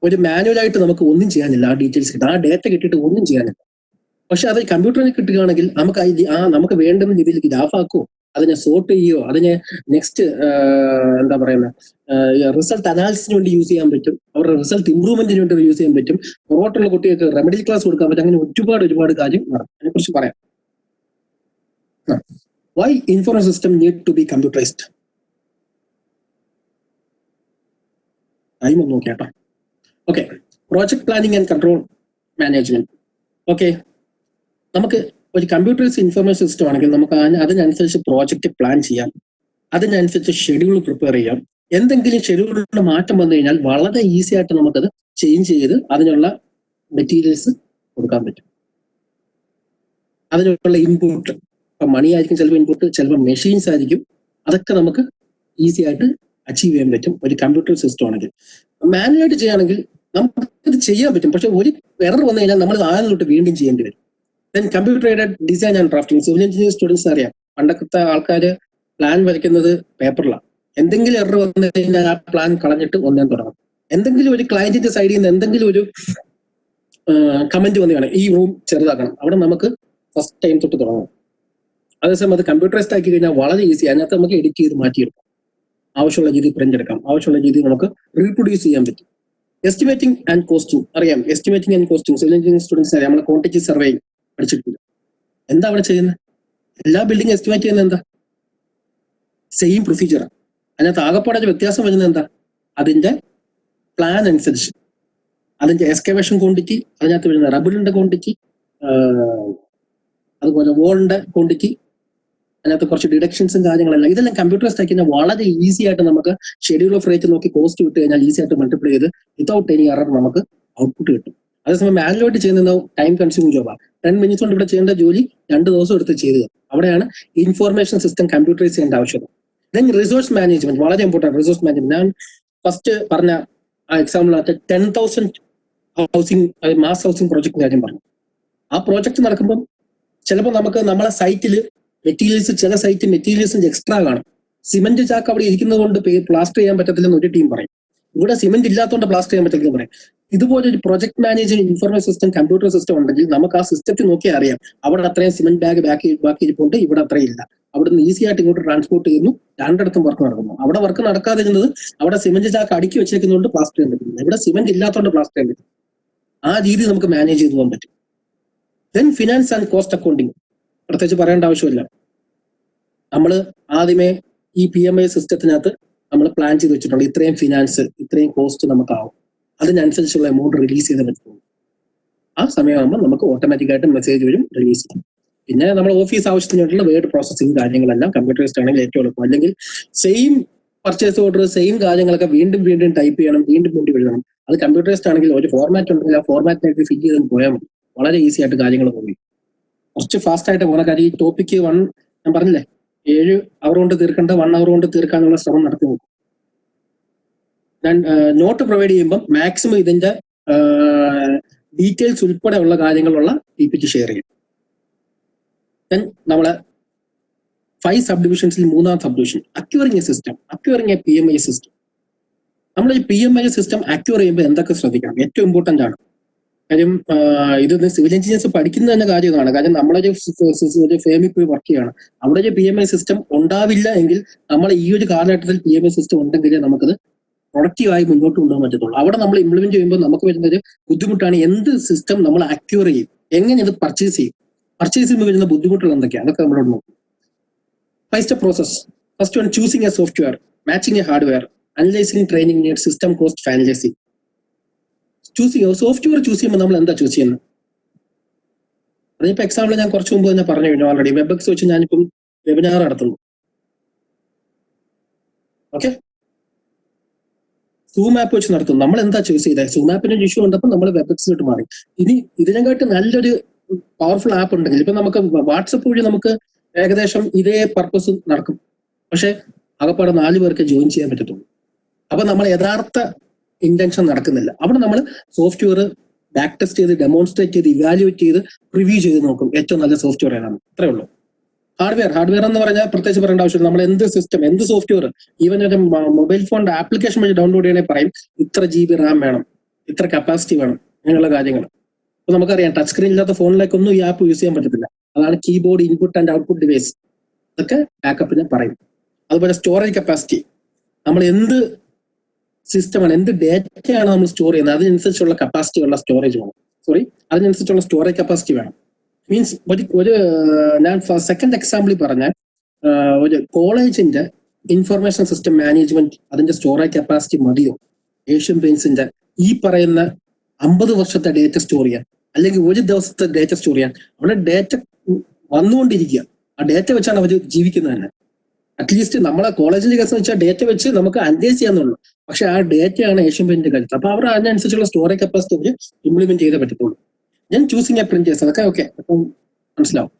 ഒരു മാനുവലായിട്ട് നമുക്ക് ഒന്നും ചെയ്യാനില്ല. ആ ഡീറ്റെയിൽസ് കിട്ടും, ആ ഡേറ്റ കിട്ടിയിട്ട് ഒന്നും ചെയ്യാനില്ല. പക്ഷെ അത് കമ്പ്യൂട്ടറിൽ കിട്ടുകയാണെങ്കിൽ നമുക്ക് വേണ്ടുന്ന രീതിയിൽ ഗ്രാഫാക്കോ, അതിനെ സോർട്ട് ചെയ്യോ, അതിനെ നെക്സ്റ്റ് എന്താ പറയുന്നത് റിസൾട്ട് അനാലിസിന് വേണ്ടി യൂസ് ചെയ്യാൻ പറ്റും, അവരുടെ റിസൾട്ട് ഇംപ്രൂവ്മെന്റിന് വേണ്ടി യൂസ് ചെയ്യാൻ പറ്റും, പുറകോട്ടുള്ള കുട്ടികൾക്ക് റെമഡി ക്ലാസ് കൊടുക്കാൻ പറ്റും. അങ്ങനെ ഒരുപാട് കാര്യം അതിനെക്കുറിച്ച് പറയാം. Why information system need to be computerised? Time ഒന്ന് നോക്കിയാട്ടോ. Okay, project planning and control management. Okay, നമുക്ക് ഒരു കമ്പ്യൂട്ടറൈസ്ഡ് ഇൻഫർമേഷൻ സിസ്റ്റം ആണെങ്കിൽ നമുക്ക് അതിനനുസരിച്ച് പ്രോജക്റ്റ് പ്ലാൻ ചെയ്യാം, അതിനനുസരിച്ച് ഷെഡ്യൂൾ പ്രിപ്പയർ ചെയ്യാം. എന്തെങ്കിലും ഷെഡ്യൂളിൽ മാറ്റം വന്നു കഴിഞ്ഞാൽ വളരെ ഈസി ആയിട്ട് നമുക്കത് ചേഞ്ച് ചെയ്ത് അതിനുള്ള മെറ്റീരിയൽസ് കൊടുക്കാൻ പറ്റും. അതിനുള്ള ഇൻപുട്ട്, ഇപ്പം മണി ആയിരിക്കും ചിലപ്പോൾ ഇൻപുട്ട്, ചിലപ്പോൾ മെഷീൻസ് ആയിരിക്കും. അതൊക്കെ നമുക്ക് ഈസി ആയിട്ട് അച്ചീവ് ചെയ്യാൻ പറ്റും ഒരു കമ്പ്യൂട്ടർ സിസ്റ്റം ആണെങ്കിൽ. മാനുവലായിട്ട് ചെയ്യുകയാണെങ്കിൽ നമുക്കത് ചെയ്യാൻ പറ്റും, പക്ഷെ ഒരു എറർ വന്നു കഴിഞ്ഞാൽ നമ്മൾ ആദ്യം തൊട്ട് വീണ്ടും ചെയ്യേണ്ടി വരും. Then computer aided design and drafting. Civil engineering students അറിയാം, പണ്ടത്തെ ആൾക്കാർ പ്ലാൻ വരയ്ക്കുന്നത് പേപ്പറിലാണ്. എന്തെങ്കിലും എറർ വന്നു കഴിഞ്ഞാൽ ആ പ്ലാൻ കളഞ്ഞിട്ട് ഒന്നാൻ തുടങ്ങും. എന്തെങ്കിലും ഒരു ക്ലയന്റിന്റെ സൈഡിൽ നിന്ന് എന്തെങ്കിലും ഒരു കമന്റ് വന്നു വേണം ഈ റൂം ചെറുതാക്കണം, അവിടെ നമുക്ക് ഫസ്റ്റ് ടൈം തൊട്ട് തുടങ്ങാം. അതേസമയം അത് കമ്പ്യൂട്ടറൈസ്ഡ് ആക്കി കഴിഞ്ഞാൽ വളരെ ഈസി. അതിനകത്ത് നമുക്ക് എഡിറ്റ് ചെയ്ത് മാറ്റിയെടുക്കാം, ആവശ്യമുള്ള രീതിയിൽ പ്രിന്റ് എടുക്കാം, ആവശ്യമുള്ള രീതിയിൽ നമുക്ക് റീപ്രൊഡ്യൂസ് ചെയ്യാൻ പറ്റും. എസ്റ്റിമേറ്റിംഗ് ആൻഡ് കോസ്റ്റിംഗ് അറിയാം. Estimating and costing civil engineering students അറിയാം. നമ്മൾ ക്വാണ്ടിറ്റി സർവേയിങ് പഠിച്ചിട്ടില്ല. എന്താ അവിടെ ചെയ്യുന്നത്? എല്ലാ ബിൽഡിംഗ് എസ്റ്റിമേറ്റ് ചെയ്യുന്നത് എന്താ? സെയിം പ്രൊസീജിയറാണ്. അതിനകത്ത് ആകെപ്പാടെ വ്യത്യാസം വരുന്നത് എന്താ? അതിന്റെ പ്ലാൻ അനുസരിച്ച്, അതിന്റെ എക്സ്കവേഷൻ ക്വാണ്ടിറ്റി, അതിനകത്ത് വരുന്ന റബ്ബറിന്റെ ക്വാണ്ടിറ്റി, അതുപോലെ വോളിന്റെ ക്വാണ്ടിറ്റി, അതിനകത്ത് കുറച്ച് ഡിഡക്ഷൻസും കാര്യങ്ങളെല്ലാം, ഇതെല്ലാം കമ്പ്യൂട്ടറൈസ്ഡ് ആക്കി കഴിഞ്ഞാൽ വളരെ ഈസി ആയിട്ട് നമുക്ക് ഷെഡ്യൂൾ ഓഫ് റേറ്റ് നോക്കി കോസ്റ്റ് വിട്ട് കഴിഞ്ഞാൽ ഈസി ആയിട്ട് മൾട്ടിപ്ലൈ ചെയ്ത് വിതൗട്ട് എനി എറർ നമുക്ക് ഔട്ട്പുട്ട് കിട്ടും. അതേസമയം മാനുവലായിട്ട് ചെയ്യുന്ന ടൈം കൺസ്യൂമിംഗ് ജോബാണ്. 10 മിനിറ്റ്സ് കൊണ്ട് ഇവിടെ ചെയ്യേണ്ട ജോലി 2 ദിവസം എടുത്ത് ചെയ്തുക. അവിടെയാണ് ഇൻഫോർമേഷൻ സിസ്റ്റം കമ്പ്യൂട്ടറൈസ് ചെയ്യേണ്ട ആവശ്യത. ദെൻ റിസോഴ്സ് മാനേജ്മെന്റ് വളരെ ഇമ്പോർട്ടൻറ്റ്. റിസോഴ്സ് മാനേജ്മെന്റ് ഞാൻ ഫസ്റ്റ് പറഞ്ഞ ആ എക്സാമ്പിളിനകത്ത് 10,000 ഹൗസിംഗ് മാസ് ഹൗസിംഗ് പ്രോജക്റ്റിന്റെ കാര്യം പറഞ്ഞു. ആ പ്രോജക്റ്റ് നടക്കുമ്പോൾ ചിലപ്പോൾ നമുക്ക് നമ്മളെ സൈറ്റിൽ മെറ്റീരിയൽസ്, ചില സൈറ്റ് മെറ്റീരിയൽസിന്റെ എക്സ്ട്രാ കാണും. സിമന്റ് ചാക്ക് അവിടെ ഇരിക്കുന്നത് കൊണ്ട് പ്ലാസ്റ്റർ ചെയ്യാൻ പറ്റത്തില്ലെന്ന് ഒരു ടീം പറയും. ഇവിടെ സിമന്റ് ഇല്ലാത്തതുകൊണ്ട് പ്ലാസ്റ്റർ ചെയ്യാൻ പറ്റില്ലെന്ന് പറയും. ഇതുപോലെ ഒരു project management information system computer system ഉണ്ടെങ്കിൽ നമുക്ക് ആ സിസ്റ്റത്തിൽ നോക്കിയാൽ അറിയാം അവിടെ അത്രയും സിമന്റ് ബാഗ് ബാക്കി ഇരിപ്പുണ്ട്, ഇവിടെ അത്രയും ഇല്ല. അവിടുന്ന് ഈസി ആയിട്ട് ഇങ്ങോട്ട് ട്രാൻസ്പോർട്ട് ചെയ്യുന്നു, രണ്ടിടത്തും വർക്ക് നടക്കുന്നു. അവിടെ വർക്ക് നടക്കാതിരുന്നത് അവിടെ സിമന്റ് ചാക്ക് അടുക്കി വെച്ചേക്കുന്നതുകൊണ്ട് പ്ലാസ്റ്റർ ചെയ്യാൻ പറ്റുന്നു, ഇവിടെ സിമന്റ് ഇല്ലാത്തതുകൊണ്ട് പ്ലാസ്റ്റർ ചെയ്യാൻ പറ്റും. ആ രീതി നമുക്ക് മാനേജ് ചെയ്തു പോകാൻ പറ്റും. Then finance and cost accounting പ്രത്യേകിച്ച് പറയേണ്ട ആവശ്യമില്ല. നമ്മൾ ആദ്യമേ ഈ PMI സിസ്റ്റത്തിനകത്ത് നമ്മൾ പ്ലാൻ ചെയ്ത് വെച്ചിട്ടുണ്ട്, ഇത്രയും ഫിനാൻസ്, ഇത്രയും കോസ്റ്റ് നമുക്കാവും, അതിനനുസരിച്ചുള്ള എമൗണ്ട് റിലീസ് ചെയ്ത് പറ്റുള്ളൂ. ആ സമയമാകുമ്പോൾ നമുക്ക് ഓട്ടോമാറ്റിക്കായിട്ട് മെസ്സേജ് വരും, റിലീസ് ചെയ്യും. പിന്നെ നമ്മൾ ഓഫീസ് ആവശ്യത്തിന് വേണ്ടിയുള്ള വേർഡ് പ്രോസസ്സിംഗ് കാര്യങ്ങളെല്ലാം കമ്പ്യൂട്ടറൈസ്ഡ് ആണെങ്കിൽ ഏറ്റവും എളുപ്പം. അല്ലെങ്കിൽ സെയിം പർച്ചേസ് ഓർഡർ, സെയിം കാര്യങ്ങളൊക്കെ വീണ്ടും ടൈപ്പ് ചെയ്യണം, വീണ്ടും എഴുതണം. അത് കമ്പ്യൂട്ടറൈസ്ഡ് ആണെങ്കിൽ ഒരു ഫോർമാറ്റ് ഉണ്ടെങ്കിൽ ആ ഫോർമാറ്റിനായിട്ട് ഫില്ല് ചെയ്ത് പോയാൽ മതി, വളരെ ഈസി ആയിട്ട് കാര്യങ്ങൾ പോയി. കുറച്ച് ഫാസ്റ്റ് ആയിട്ട് പോകുന്ന കാര്യം. ഈ ടോപ്പിക്ക് 1 ഞാൻ പറഞ്ഞില്ലേ 7 അവർ കൊണ്ട് തീർക്കേണ്ട 1 അവർ കൊണ്ട് തീർക്കാനുള്ള ശ്രമം നടത്തി നോക്കും. ഞാൻ നോട്ട് പ്രൊവൈഡ് ചെയ്യുമ്പോൾ മാക്സിമം ഇതിന്റെ ഡീറ്റെയിൽസ് ഉൾപ്പെടെ ഉള്ള കാര്യങ്ങളുള്ള PPT ഷെയർ ചെയ്യും. ദെൻ നമ്മളെ 5 സബ് ഡിവിഷൻസിൽ 3-ാം sub division acquiring a system, acquiring a PMI system. നമ്മൾ ഈ PMI സിസ്റ്റം അക്യൂർ ചെയ്യുമ്പോൾ എന്തൊക്കെ ശ്രദ്ധിക്കണം? ഏറ്റവും ഇമ്പോർട്ടന്റ് ആണ് കാര്യം. ഇത് സിവിൽ എഞ്ചിനീയേഴ്സ് പഠിക്കുന്ന തന്നെ കാര്യമാണ്. കാര്യം നമ്മളൊരു ഫേമിൽ പോയി വർക്ക് ചെയ്യണം, അവിടെ ഒരു PMI സിസ്റ്റം ഉണ്ടാവില്ല എങ്കിൽ നമ്മൾ ഈ ഒരു കാലഘട്ടത്തിൽ PMI സിസ്റ്റം ഉണ്ടെങ്കിലേ നമുക്കത് പ്രൊഡക്റ്റീവായി മുന്നോട്ട് കൊണ്ടുപോകാൻ പറ്റത്തുള്ളൂ. അവിടെ നമ്മൾ ഇംപ്ലിമെന്റ് ചെയ്യുമ്പോൾ നമുക്ക് വരുന്നൊരു ബുദ്ധിമുട്ടാണ്, എന്ത് സിസ്റ്റം നമ്മൾ അക്യൂർ ചെയ്യും, എങ്ങനെ ഇത് പർച്ചേസ് ചെയ്യും, പർച്ചേസ് ചെയ്യുമ്പോൾ വരുന്ന ബുദ്ധിമുട്ടുകൾ എന്തൊക്കെയാണ്, അതൊക്കെ നമ്മളോട് നോക്കും. 5 step process. First one, choosing a software, matching a hardware, analyzing training needs, system cost, finalizing. Choosing software choose ചെയ്യുമ്പോൾ നമ്മൾ എന്താ ചൂസ് ചെയ്യുന്നത്? അതിപ്പോ എക്സാമ്പിൾ ഞാൻ കുറച്ച് മുമ്പ് തന്നെ പറഞ്ഞു കഴിഞ്ഞു ഓൾറെഡി. വെബെക്സ് വെച്ച് ഞാനിപ്പം വെബിനാർ നടത്തുന്നു. ഓക്കെ, സൂം ആപ്പ് വെച്ച് നടത്തുന്നു. നമ്മൾ എന്താ ചൂസ് ചെയ്തത്? സൂം ആപ്പിന്റെ ഇഷ്യൂ ഉണ്ടപ്പോൾ നമ്മൾ വെബെക്സിലോട്ട് മാറി. ഇനി ഇതിനെക്കാട്ട് നല്ലൊരു പവർഫുൾ ആപ്പ് ഉണ്ടെങ്കിൽ ഇപ്പൊ നമുക്ക് വാട്സപ്പ് വഴി നമുക്ക് ഏകദേശം ഇതേ പർപ്പസ് നടക്കും. പക്ഷെ അകപ്പാടെ 4 പേർക്ക് ജോയിൻ ചെയ്യാൻ പറ്റത്തുള്ളൂ. അപ്പൊ നമ്മൾ യഥാർത്ഥ ഇന്റൻഷൻ നടക്കുന്നില്ല. അവിടെ നമ്മൾ സോഫ്റ്റ്വെയർ ബാക്ക് ടെസ്റ്റ് ചെയ്ത് ഡെമോൺസ്ട്രേറ്റ് ചെയ്ത് ഇവാലുവേറ്റ് ചെയ്ത് റിവ്യൂ ചെയ്ത് നോക്കും ഏറ്റവും നല്ല സോഫ്റ്റ്വെയർ ഏതാണ്. അത്രേ ഉള്ളൂ. ഹാർഡ്വെയർ എന്ന് പറഞ്ഞാൽ പ്രത്യേകിച്ച് പറയേണ്ട ആവശ്യമില്ല. നമ്മൾ എന്ത് സിസ്റ്റം, എന്ത് സോഫ്റ്റ്വെയർ, ഈവൻ ഒരു മൊബൈൽ ഫോണിന്റെ ആപ്ലിക്കേഷൻ വഴി ഡൗൺലോഡ് ചെയ്യണേ പറയും ഇത്ര GB റാം വേണം, ഇത്ര കപ്പാസിറ്റി വേണം, അങ്ങനെയുള്ള കാര്യങ്ങൾ. അപ്പൊ നമുക്കറിയാം ടച്ച് സ്ക്രീൻ ഇല്ലാത്ത ഫോണിലേക്കൊന്നും ഈ ആപ്പ് യൂസ് ചെയ്യാൻ പറ്റത്തില്ല. അതാണ് keyboard input and output device. ഇതൊക്കെ ബാക്കപ്പിന് പറയും. അതുപോലെ സ്റ്റോറേജ് കപ്പാസിറ്റി, നമ്മൾ എന്ത് സിസ്റ്റമാണ്, എന്ത് ഡേറ്റയാണ് നമ്മൾ സ്റ്റോർ ചെയ്യുന്നത് അതിനനുസരിച്ചുള്ള കപ്പാസിറ്റി ഉള്ള സ്റ്റോറേജ് വേണം. അതിനനുസരിച്ചുള്ള സ്റ്റോറേജ് കപ്പാസിറ്റി വേണം. മീൻസ് ഒരു ഞാൻ സെക്കൻഡ് എക്സാമ്പിൾ പറഞ്ഞ ഒരു കോളേജിന്റെ ഇൻഫർമേഷൻ സിസ്റ്റം മാനേജ്മെന്റ് അതിന്റെ സ്റ്റോറേജ് കപ്പാസിറ്റി മതിയോ? ഏഷ്യൻ പെയിന്റ്സിന്റെ ഈ പറയുന്ന 50 വർഷത്തെ ഡേറ്റ സ്റ്റോർ ചെയ്യാൻ, അല്ലെങ്കിൽ ഒരു ദിവസത്തെ ഡേറ്റ സ്റ്റോർ ചെയ്യാൻ? അവിടെ ഡേറ്റ വന്നുകൊണ്ടിരിക്കുക. ആ ഡേറ്റ വെച്ചാണ് അവർ ജീവിക്കുന്നത് തന്നെ. അറ്റ്ലീസ്റ്റ് നമ്മളെ കോളേജിന്റെ കേസ് വെച്ചാൽ ഡേറ്റ വെച്ച് നമുക്ക് അനലൈസ് ചെയ്യാന്നുള്ളൂ. പക്ഷെ ആ ഡേറ്റയാണ് ഏഷ്യൻ പെയിന്റിന്റെ കാര്യത്തിൽ. അപ്പൊ അവർ അതിനനുസരിച്ചുള്ള സ്റ്റോറേജ് കപ്പാസിറ്റി അവർ ഇംപ്ലിമെന്റ് ചെയ്തേ പറ്റത്തുള്ളൂ. ഞാൻ ചൂസിങ് എ പ്രിന്റേഴ്സ്, അതൊക്കെ ഓക്കെ, അപ്പം മനസ്സിലാവും.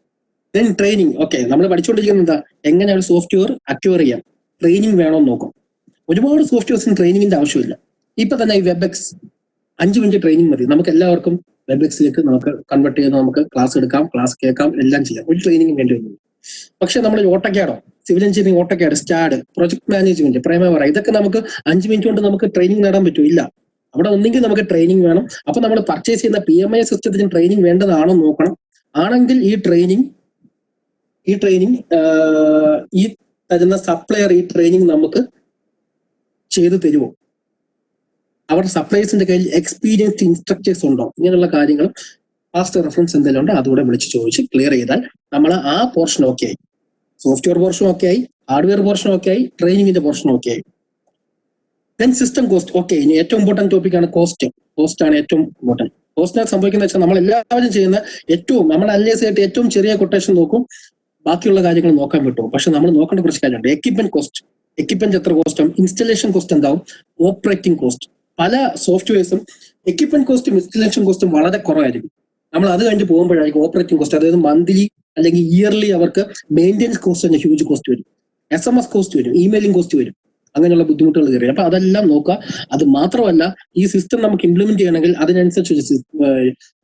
Then training. ഓക്കെ, നമ്മൾ പഠിച്ചുകൊണ്ടിരിക്കുന്നത് എന്താ, എങ്ങനെയാണ് സോഫ്റ്റ്വെയർ അക്വയർ ചെയ്യാം, ട്രെയിനിങ് വേണമെന്ന് നോക്കും. ഒരുപാട് സോഫ്റ്റ്വെയർസിന് ട്രെയിനിങ്ങിന്റെ ആവശ്യമില്ല. ഇപ്പൊ തന്നെ ഈ വെബെക്സ് 5 മിനിറ്റ് ട്രെയിനിങ് മതി. നമുക്ക് എല്ലാവർക്കും വെബെക്സിലേക്ക് നമുക്ക് കൺവേർട്ട് ചെയ്ത് നമുക്ക് ക്ലാസ് എടുക്കാം, ക്ലാസ് കേൾക്കാം, എല്ലാം ചെയ്യാം. ഒരു ട്രെയിനിങ് വേണ്ടി വരുന്നു. പക്ഷെ നമ്മൾ ഓട്ടോക്യാഡോ, civil engineering AutoCAD, STAAD, project management, Primavera, ഇതൊക്കെ നമുക്ക് 5 മിനിറ്റ് കൊണ്ട് നമുക്ക് ട്രെയിനിങ് നേടാൻ പറ്റില്ല. അവിടെ ഒന്നെങ്കിൽ നമുക്ക് ട്രെയിനിങ് വേണം. അപ്പൊ നമ്മൾ പർച്ചേസ് ചെയ്യുന്ന PMI സിസ്റ്റത്തിന് ട്രെയിനിങ് വേണ്ടതാണോ നോക്കണം. ആണെങ്കിൽ ഈ ട്രെയിനിങ് ഈ തരുന്ന സപ്ലയർ ഈ ട്രെയിനിങ് നമുക്ക് ചെയ്തു തരുമോ? അവരുടെ സപ്ലൈസിന്റെ കയ്യിൽ എക്സ്പീരിയൻസ്ഡ് ഇൻസ്ട്രക്ടേഴ്സ് ഉണ്ടോ? ഇങ്ങനെയുള്ള കാര്യങ്ങൾ പാസ്റ്റ് റെഫറൻസ് എന്തെങ്കിലും ഉണ്ടോ അതുകൂടെ വിളിച്ച് ചോദിച്ച് ക്ലിയർ ചെയ്താൽ നമ്മൾ ആ പോർഷൻ ഓക്കെ ആയി. സോഫ്റ്റ്വെയർ പോർഷൻ ഓക്കെ ആയി, ഹാർഡ്വെയർ പോർഷൻ ഓക്കെ ആയി, ട്രെയിനിങ്ങിന്റെ പോർഷൻ ഓക്കെ ആയി. Then system cost. ഓക്കെ, ഇനി ഏറ്റവും ഇമ്പോർട്ടന്റ് ടോപ്പിക് ആണ് കോസ്റ്റ്. കോസ്റ്റ് ആണ് ഏറ്റവും ഇമ്പോർട്ടന്റ്. കോസ്റ്റിനെ സംഭവിക്കുന്നത് വെച്ചാൽ നമ്മൾ എല്ലാവരും ചെയ്യുന്ന നമ്മൾ അനലൈസ് ചെയ്തിട്ട് ഏറ്റവും ചെറിയ കൊട്ടേഷൻ നോക്കും, ബാക്കിയുള്ള കാര്യങ്ങൾ നോക്കാൻ പറ്റും. പക്ഷെ നമ്മൾ നോക്കേണ്ട കുറച്ച് കാര്യമുണ്ട്. എക്യുപ്മെന്റ് കോസ്റ്റ്, എക്യുപ്മെന്റ് എത്ര കോസ്റ്റ് ആവും, ഇൻസ്റ്റലേഷൻ കോസ്റ്റ് എന്താവും, ഓപ്പറേറ്റിംഗ് കോസ്റ്റ്. പല സോഫ്റ്റ്വെയർസും എക്യുപ്മെന്റ് കോസ്റ്റും ഇൻസ്റ്റലേഷൻ കോസ്റ്റും വളരെ കുറവായിരിക്കും. നമ്മൾ അത് കഴിഞ്ഞ് പോകുമ്പോഴായിരിക്കും ഓപ്പറേറ്റിംഗ് കോസ്റ്റ്, അതായത് മന്ത്ലി അല്ലെങ്കിൽ ഇയർലി അവർക്ക് മെയിൻ്റെനൻസ് കോസ്റ്റ് തന്നെ ഹ്യൂജ് കോസ്റ്റ് വരും, SMS കോസ്റ്റ് വരും, ഇമെയിലിംഗ് കോസ്റ്റ് വരും, അങ്ങനെയുള്ള ബുദ്ധിമുട്ടുകൾ കയറി. അപ്പൊ അതെല്ലാം നോക്കുക. അത് മാത്രമല്ല, ഈ സിസ്റ്റം നമുക്ക് ഇംപ്ലിമെന്റ് ചെയ്യണമെങ്കിൽ അതിനനുസരിച്ച്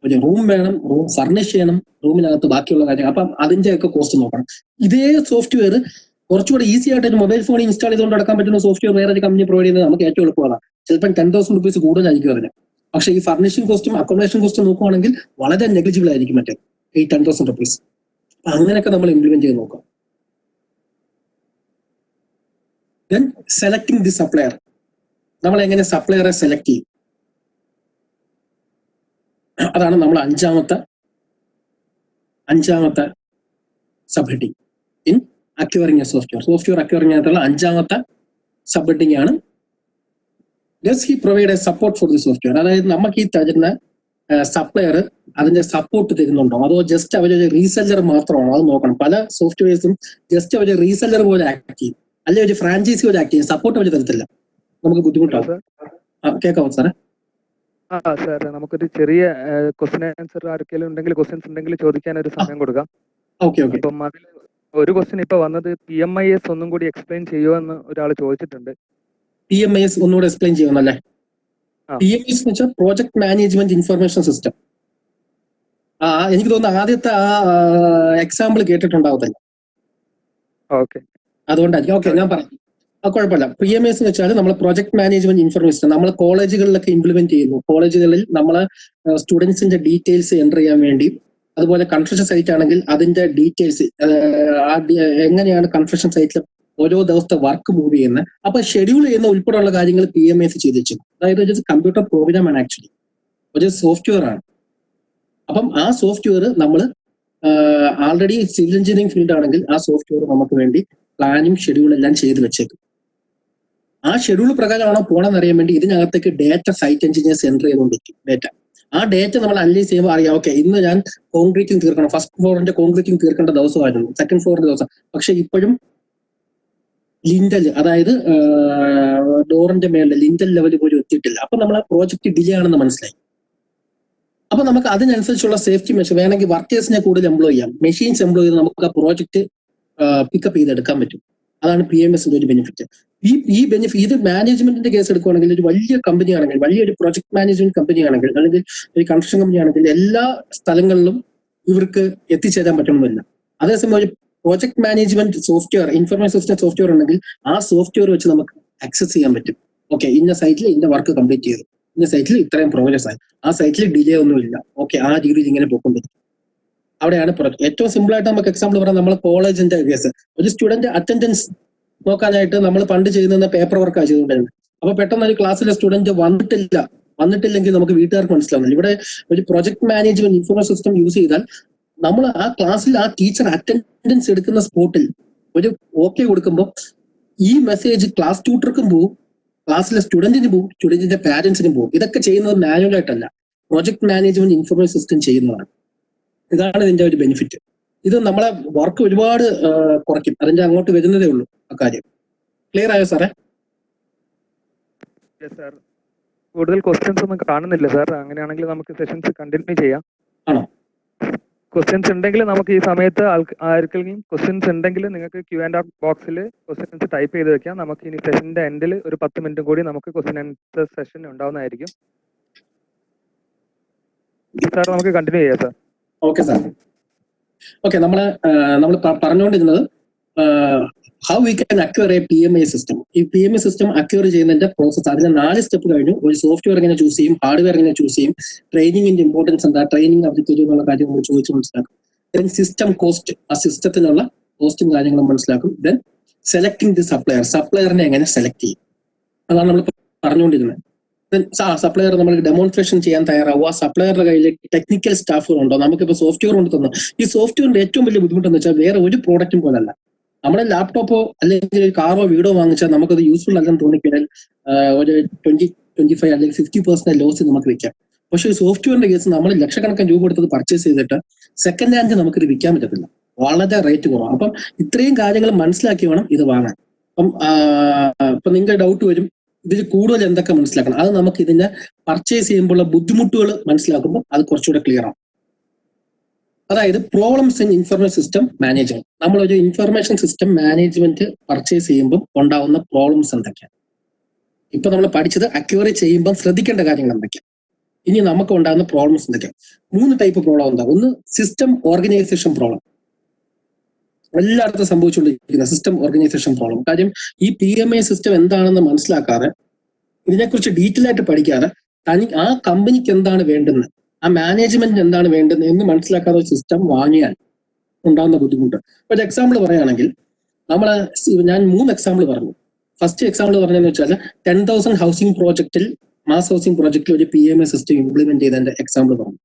ഒരു റൂം വേണം, റൂം ഫർണിഷ് ചെയ്യണം, റൂമിനകത്ത് ബാക്കിയുള്ള കാര്യങ്ങൾ. അപ്പം അതിന്റെയൊക്കെ കോസ്റ്റ് നോക്കണം. ഇതേ സോഫ്റ്റ്വെയർ കുറച്ചുകൂടെ ഈസി ആയിട്ട് ഒരു മൊബൈൽ ഫോൺ ഇൻസ്റ്റാൾ ചെയ്തുകൊണ്ട് നടക്കാൻ പറ്റുന്ന സോഫ്റ്റ്വെയർ വേറെ ഒരു കമ്പനി പ്രൊവൈഡ് ചെയ്യുന്നത് നമുക്ക് ഏറ്റവും എളുപ്പമാണ്. ചിലപ്പോൾ 10,000 rupees കൂടുതലായിരിക്കും അതിന്. പക്ഷേ ഈ ഫർണിഷിംഗ് കോസ്റ്റും അക്കോമഡേഷൻ കോസ്റ്റും നോക്കുവാണെങ്കിൽ വളരെ നെഗ്ലിജിബിൾ ആയിരിക്കും മറ്റേ ഈ 10,000 rupees. അങ്ങനെയൊക്കെ നമ്മൾ ഇംപ്ലിമെന്റ് ചെയ്ത് നോക്കാം. Then selecting the supplier. നമ്മൾ എങ്ങനെ സപ്ലയറെ സെലക്ട് ചെയ്യും? അതാണ് നമ്മൾ അഞ്ചാമത്തെ sub heading in acquiring A software. Software acquiring ആയിട്ടുള്ള 5ാമത്തെ സബ് ഹെഡിങ് ആണ് does he provide A support for the software. അതായത് നമുക്ക് ഈ തരുന്ന സപ്ലയർ അതിന്റെ സപ്പോർട്ട് തരുന്നുണ്ടോ, അതോ ജസ്റ്റ് അവരൊരു റീസെല്ലർ മാത്രമാണോ? അത് നോക്കണം. പല സോഫ്റ്റ്വെയർസും ജസ്റ്റ് അവർ റീസെല്ലർ പോലെ ആക്ട് ചെയ്യും, അല്ലെ ഒരു ഫ്രാഞ്ചൈസി പോലെ ആക്ട് ചെയ്യും. സപ്പോർട്ട് അവർ തരത്തില്ല, നമുക്ക് ബുദ്ധിമുട്ടാവും. കേൾക്കാവോ സാറേ? സാർ, നമുക്കൊരു ചെറിയ ക്വസ്റ്റ്യൻ ആൻസർ ആർക്കെങ്കിലും ഉണ്ടെങ്കിൽ ക്വസ്റ്റ്യൻസ് ഉണ്ടെങ്കിൽ ചോദിക്കാൻ ഒരു സമയം കൊടുക്കാം. ഓക്കെ. അപ്പം അതിൽ ഒരു ക്വസ്റ്റ്യൻ ഇപ്പൊ വന്നത് PMIS ഒന്നും കൂടി എക്സ്പ്ലെയിൻ ചെയ്യുമോ എന്ന് ഒരാൾ ചോദിച്ചിട്ടുണ്ട്. PMIS ഒന്നുകൂടെ എക്സ്പ്ലെയിൻ ചെയ്യണമല്ലേ? PMIS എന്ന് വെച്ചാൽ പ്രോജക്ട് മാനേജ്മെന്റ് ഇൻഫർമേഷൻ സിസ്റ്റം. എനിക്ക് തോന്നുന്നു ആദ്യത്തെ എക്സാമ്പിൾ കേട്ടിട്ടുണ്ടാവത്തില്ല. ഓക്കെ, അതുകൊണ്ടായിരിക്കും. ഓക്കെ, ഞാൻ പറയാം. കുഴപ്പമില്ല. PMIS എന്ന് വെച്ചാൽ നമ്മൾ പ്രോജക്ട് മാനേജ്മെന്റ് ഇൻഫർമേഷൻ സിസ്റ്റം നമ്മൾ കോളേജുകളിലൊക്കെ ഇംപ്ലിമെന്റ് ചെയ്യുന്നു. കോളേജുകളിൽ നമ്മൾ സ്റ്റുഡൻസിന്റെ ഡീറ്റെയിൽസ് എൻ്റർ ചെയ്യാൻ വേണ്ടി, അതുപോലെ കൺസ്ട്രക്ഷൻ സൈറ്റ് ആണെങ്കിൽ അതിന്റെ ഡീറ്റെയിൽസ് എങ്ങനെയാണ് കൺസ്ട്രക്ഷൻ സൈറ്റിൽ ഓരോ ദിവസത്തെ വർക്ക് മൂവ് ചെയ്യുന്നത്, അപ്പൊ ഷെഡ്യൂൾ ചെയ്യുന്ന ഉൾപ്പെടെയുള്ള കാര്യങ്ങൾ PMIS ചെയ്ത് വെച്ചു. അതായത് ഒരു കമ്പ്യൂട്ടർ പ്രോഗ്രാം ആണ്, ആക്ച്വലി ഒരു സോഫ്റ്റ്വെയർ ആണ്. അപ്പം ആ സോഫ്റ്റ്വെയർ നമ്മൾ ആൾറെഡി സിവിൽ എഞ്ചിനീയറിംഗ് ഫീൽഡ് ആണെങ്കിൽ ആ സോഫ്റ്റ്വെയർ നമുക്ക് വേണ്ടി പ്ലാനിങ് ഷെഡ്യൂൾ എല്ലാം ചെയ്ത് വെച്ചേക്കും. ആ ഷെഡ്യൂൾ പ്രകാരമാണോ പോണെന്ന് അറിയാൻ വേണ്ടി ഇതിനകത്തേക്ക് ഡേറ്റ സൈറ്റ് എഞ്ചിനീയേഴ്സ് എൻ്റർ ചെയ്തുകൊണ്ടിരിക്കും. ഡേറ്റ ആ ഡേറ്റ നമ്മൾ അനലൈസ് ചെയ്യുമ്പോൾ അറിയാം, ഓക്കെ ഇന്ന് ഞാൻ കോൺക്രീറ്റിംഗ് തീർക്കണം, ഫസ്റ്റ് ഫ്ലോറിന്റെ കോൺക്രീറ്റിംഗ് തീർക്കേണ്ട ദിവസമായിരുന്നു, സെക്കൻഡ് ഫ്ലോറിന്റെ ദിവസം, പക്ഷെ ഇപ്പോഴും ലിൻഡൽ, അതായത് ഡോറിന്റെ മേളിൽ ലിൻഡൽ ലെവൽ പോലും എത്തിയിട്ടില്ല. അപ്പൊ നമ്മൾ ആ പ്രോജക്റ്റ് ഡിലേ ആണെന്ന് മനസ്സിലായി. അപ്പൊ നമുക്ക് അതിനനുസരിച്ചുള്ള സേഫ്റ്റി മെഷർ വേണമെങ്കിൽ വർക്കേഴ്സിനെ കൂടുതൽ എംപ്ലോയ് ചെയ്യാം, മെഷീൻസ് എംപ്ലോയ് ചെയ്ത് നമുക്ക് ആ പ്രോജക്റ്റ് പിക്കപ്പ് ചെയ്തെടുക്കാൻ പറ്റും. അതാണ് PMSന്റെ ഒരു ബെനിഫിറ്റ്. ഈ ബെനിഫിറ്റ് ഇത് മാനേജ്മെന്റിന്റെ കേസ് എടുക്കുകയാണെങ്കിൽ ഒരു വലിയ കമ്പനി ആണെങ്കിൽ, വലിയൊരു പ്രൊജക്ട് മാനേജ്മെന്റ് കമ്പനി ആണെങ്കിൽ, അല്ലെങ്കിൽ ഒരു കൺസ്ട്രക്ഷൻ കമ്പനി ആണെങ്കിൽ എല്ലാ സ്ഥലങ്ങളിലും ഇവർക്ക് എത്തിച്ചേരാൻ പറ്റണമെന്നില്ല. അതേസമയം ഒരു project management software, information system software ഉണ്ടെങ്കിൽ ആ സോഫ്റ്റ്വെയർ വെച്ച് നമുക്ക് ആക്സസ് ചെയ്യാൻ പറ്റും. ഓക്കെ, ഇന്ന സൈറ്റിൽ ഇന്ന വർക്ക് കംപ്ലീറ്റ് ചെയ്തു, ഇന്ന സൈറ്റിൽ ഇത്രയും പ്രോഗ്രസ് ആയി, ആ സൈറ്റിൽ ഡിലേ ഒന്നുമില്ല, ഓക്കെ ആ രീതിയിൽ ഇങ്ങനെ പോയിക്കൊണ്ടിരിക്കും. അവിടെയാണ് പ്രൊജക്ട്. ഏറ്റവും സിമ്പിൾ ആയിട്ട് നമുക്ക് എക്സാമ്പിൾ പറയാം, നമ്മൾ കോളേജിന്റെ കേസ്. ഒരു സ്റ്റുഡന്റ് അറ്റൻഡൻസ് നോക്കാനായിട്ട് നമ്മൾ പണ്ട് ചെയ്യുന്ന പേപ്പർ വർക്കാണ് ചെയ്തുകൊണ്ടിരുന്നത്. അപ്പൊ പെട്ടെന്ന് ഒരു ക്ലാസ്സിലെ സ്റ്റുഡന്റ് വന്നിട്ടില്ലെങ്കിൽ നമുക്ക് വീട്ടുകാർക്ക് മനസ്സിലാവുന്നില്ല. ഇവിടെ ഒരു project management information system use ചെയ്താൽ നമ്മൾ ആ ക്ലാസ്സിൽ ആ ടീച്ചർ അറ്റൻഡൻസ് എടുക്കുന്ന സ്പോട്ടിൽ ഒരു ഓക്കെ കൊടുക്കുമ്പോൾ ഈ മെസ്സേജ് ക്ലാസ് ട്യൂട്ടർക്കും പോകും, ക്ലാസ്സിലെ സ്റ്റുഡന്റിന് പോകും, സ്റ്റുഡന്റിന്റെ പാരന്റ്സിനും പോകും. ഇതൊക്കെ ചെയ്യുന്നത് മാനുവൽ ആയിട്ടല്ല, പ്രൊജക്ട് മാനേജ്മെന്റ് ഇൻഫർമേഷൻ സിസ്റ്റം ചെയ്യുന്നതാണ്. ഇതാണ് ഇതിന്റെ ഒരു ബെനിഫിറ്റ്. ഇത് നമ്മളെ വർക്ക് ഒരുപാട് കുറയ്ക്കും. അതിന്റെ അങ്ങോട്ട് വരുന്നതേ ഉള്ളൂ ആ കാര്യം. ക്ലിയർ ആയോ സാറേ? സാർ കൂടുതൽ ക്വസ്റ്റ്യൻസ് ഒന്നും കാണുന്നില്ല സാർ. അങ്ങനെയാണെങ്കിൽ നമുക്ക് സെഷൻസ് കണ്ടിന്യൂ ചെയ്യാം. ആണോ? ക്വസ്റ്റ്യൻസ് ഉണ്ടെങ്കിൽ നമുക്ക് ഈ സമയത്ത് ആർക്കെങ്കിലും ക്വസ്റ്റ്യൻസ് ഉണ്ടെങ്കിൽ നിങ്ങൾക്ക് Q&A ബോക്സിൽ ക്വസ്റ്റ്യൻസ് ടൈപ്പ് ചെയ്ത് വെക്കാം. നമുക്ക് ഇനി സെഷന്റെ എൻഡിൽ ഒരു 10 മിനിറ്റ് കൂടി നമുക്ക് ക്വസ്റ്റ്യൻ ആൻസർ സെഷൻ ഉണ്ടാവുന്നതായിരിക്കും. സാർ നമുക്ക് കണ്ടിന്യൂ ചെയ്യാം സാർ. Okay sir. ഓക്കെ, നമ്മൾ പറഞ്ഞുകൊണ്ടിരുന്നത് how we can acquire A PMA system. ഈ PMA സിസ്റ്റം അക്വയർ ചെയ്യുന്നതിന്റെ പ്രോസസ്, അതിന് 4 സ്റ്റെപ്പ് കഴിഞ്ഞു. ഒരു സോഫ്റ്റ്വെയർ എങ്ങനെ ചൂസ് ചെയ്യും, ഹാർഡ്വെയർ എങ്ങനെ ചൂസ് ചെയ്യും, ട്രെയിനിങ്ങിന്റെ ഇമ്പോർട്ടൻസ് എന്താ, ട്രെയിനിങ് അവർ തരും എന്നുള്ള കാര്യം നമ്മൾ ചോദിച്ച് മനസ്സിലാക്കും. ദെൻ സിസ്റ്റം കോസ്റ്റ്, ആ സിസ്റ്റത്തിനുള്ള കോസ്റ്റും കാര്യങ്ങളും മനസ്സിലാക്കും. ദെൻ സെലക്ടിങ് ദി സപ്ലയറിനെ എങ്ങനെ സെലക്ട് ചെയ്യും, അതാണ് നമ്മൾ പറഞ്ഞുകൊണ്ടിരുന്നത്. സപ്ലയർ നമ്മൾ ഡെമോൺസ്ട്രേഷൻ ചെയ്യാൻ തയ്യാറാവുക. ആ സപ്ലയറുടെ കയ്യിൽ ടെക്നിക്കൽ സ്റ്റാഫുകളുണ്ടോ, നമുക്കിപ്പോൾ സോഫ്റ്റ്വെയർ കൊണ്ട് തന്നു. ഈ സോഫ്റ്റ്വെയറിന്റെ ഏറ്റവും വലിയ ബുദ്ധിമുട്ടെന്ന് വെച്ചാൽ വേറെ ഒരു പ്രോഡക്റ്റും പോലല്ല. നമ്മുടെ ലാപ്ടോപ്പോ അല്ലെങ്കിൽ ഒരു കാറോ വീടോ വാങ്ങിച്ചാൽ നമുക്കത് യൂസ്ഫുൾ അല്ലെന്ന് തോന്നിക്കഴിഞ്ഞാൽ ഒരു 20-25 അല്ലെങ്കിൽ 50% ലോസ് നമുക്ക് വിൽക്കാം. പക്ഷേ സോഫ്റ്റ്വെയറിന്റെ കേസ് നമ്മൾ ലക്ഷക്കണക്കിന് രൂപ കൊടുത്തത് പർച്ചേസ് ചെയ്തിട്ട് സെക്കൻഡ് ഹാൻഡ് നമുക്കിത് വിൽക്കാൻ പറ്റത്തില്ല, വളരെ റേറ്റ് കുറവാണ്. അപ്പം ഇത്രയും കാര്യങ്ങൾ മനസ്സിലാക്കി വേണം ഇത് വാങ്ങാൻ. അപ്പം നിങ്ങൾക്ക് ഡൗട്ട് വരും, ഇതിൽ കൂടുതൽ എന്തൊക്കെ മനസ്സിലാക്കണം. അത് നമുക്ക് ഇതിനെ പർച്ചേസ് ചെയ്യുമ്പോഴുള്ള ബുദ്ധിമുട്ടുകൾ മനസ്സിലാക്കുമ്പോൾ അത് കുറച്ചുകൂടെ ക്ലിയർ ആണ്. അതായത് problems in information system management. നമ്മളൊരു ഇൻഫർമേഷൻ സിസ്റ്റം മാനേജ്മെന്റ് പർച്ചേസ് ചെയ്യുമ്പോൾ ഉണ്ടാവുന്ന പ്രോബ്ലംസ് എന്തൊക്കെയാണ്. ഇപ്പൊ നമ്മൾ പഠിച്ചത് അക്വയർ ചെയ്യുമ്പോൾ ശ്രദ്ധിക്കേണ്ട കാര്യങ്ങൾ എന്തൊക്കെയാണ്. ഇനി നമുക്ക് ഉണ്ടാകുന്ന പ്രോബ്ലംസ് എന്തൊക്കെയാണ്. 3 ടൈപ്പ് പ്രോബ്ലം ഉണ്ടാകും. ഒന്ന് സിസ്റ്റം ഓർഗനൈസേഷൻ പ്രോബ്ലം, എല്ലായിടത്തും സംഭവിച്ചുകൊണ്ടിരിക്കുന്ന സിസ്റ്റം ഓർഗനൈസേഷൻ പ്രോബ്ലം. കാര്യം ഈ PMA സിസ്റ്റം എന്താണെന്ന് മനസ്സിലാക്കാതെ, ഇതിനെക്കുറിച്ച് ഡീറ്റെയിൽ ആയിട്ട് പഠിക്കാതെ, ആ കമ്പനിക്ക് എന്താണ് വേണ്ടുന്നത്, ആ മാനേജ്മെന്റിന് എന്താണ് വേണ്ടുന്നത് എന്ന് മനസ്സിലാക്കാതെ സിസ്റ്റം വാങ്ങിയാൽ ഉണ്ടാകുന്ന ബുദ്ധിമുട്ട്. ഒരു എക്സാമ്പിൾ പറയുകയാണെങ്കിൽ ഞാൻ 3 എക്സാമ്പിൾ പറഞ്ഞു. ഫസ്റ്റ് എക്സാമ്പിൾ പറഞ്ഞതെന്ന് വെച്ചാൽ 10,000 ഹൗസിംഗ് പ്രോജക്റ്റിൽ, മാസ് ഹൗസിംഗ് പ്രോജക്റ്റിൽ ഒരു PMA സിസ്റ്റം ഇംപ്ലിമെന്റ് ചെയ്തതിന്റെ എക്സാമ്പിൾ പറഞ്ഞു.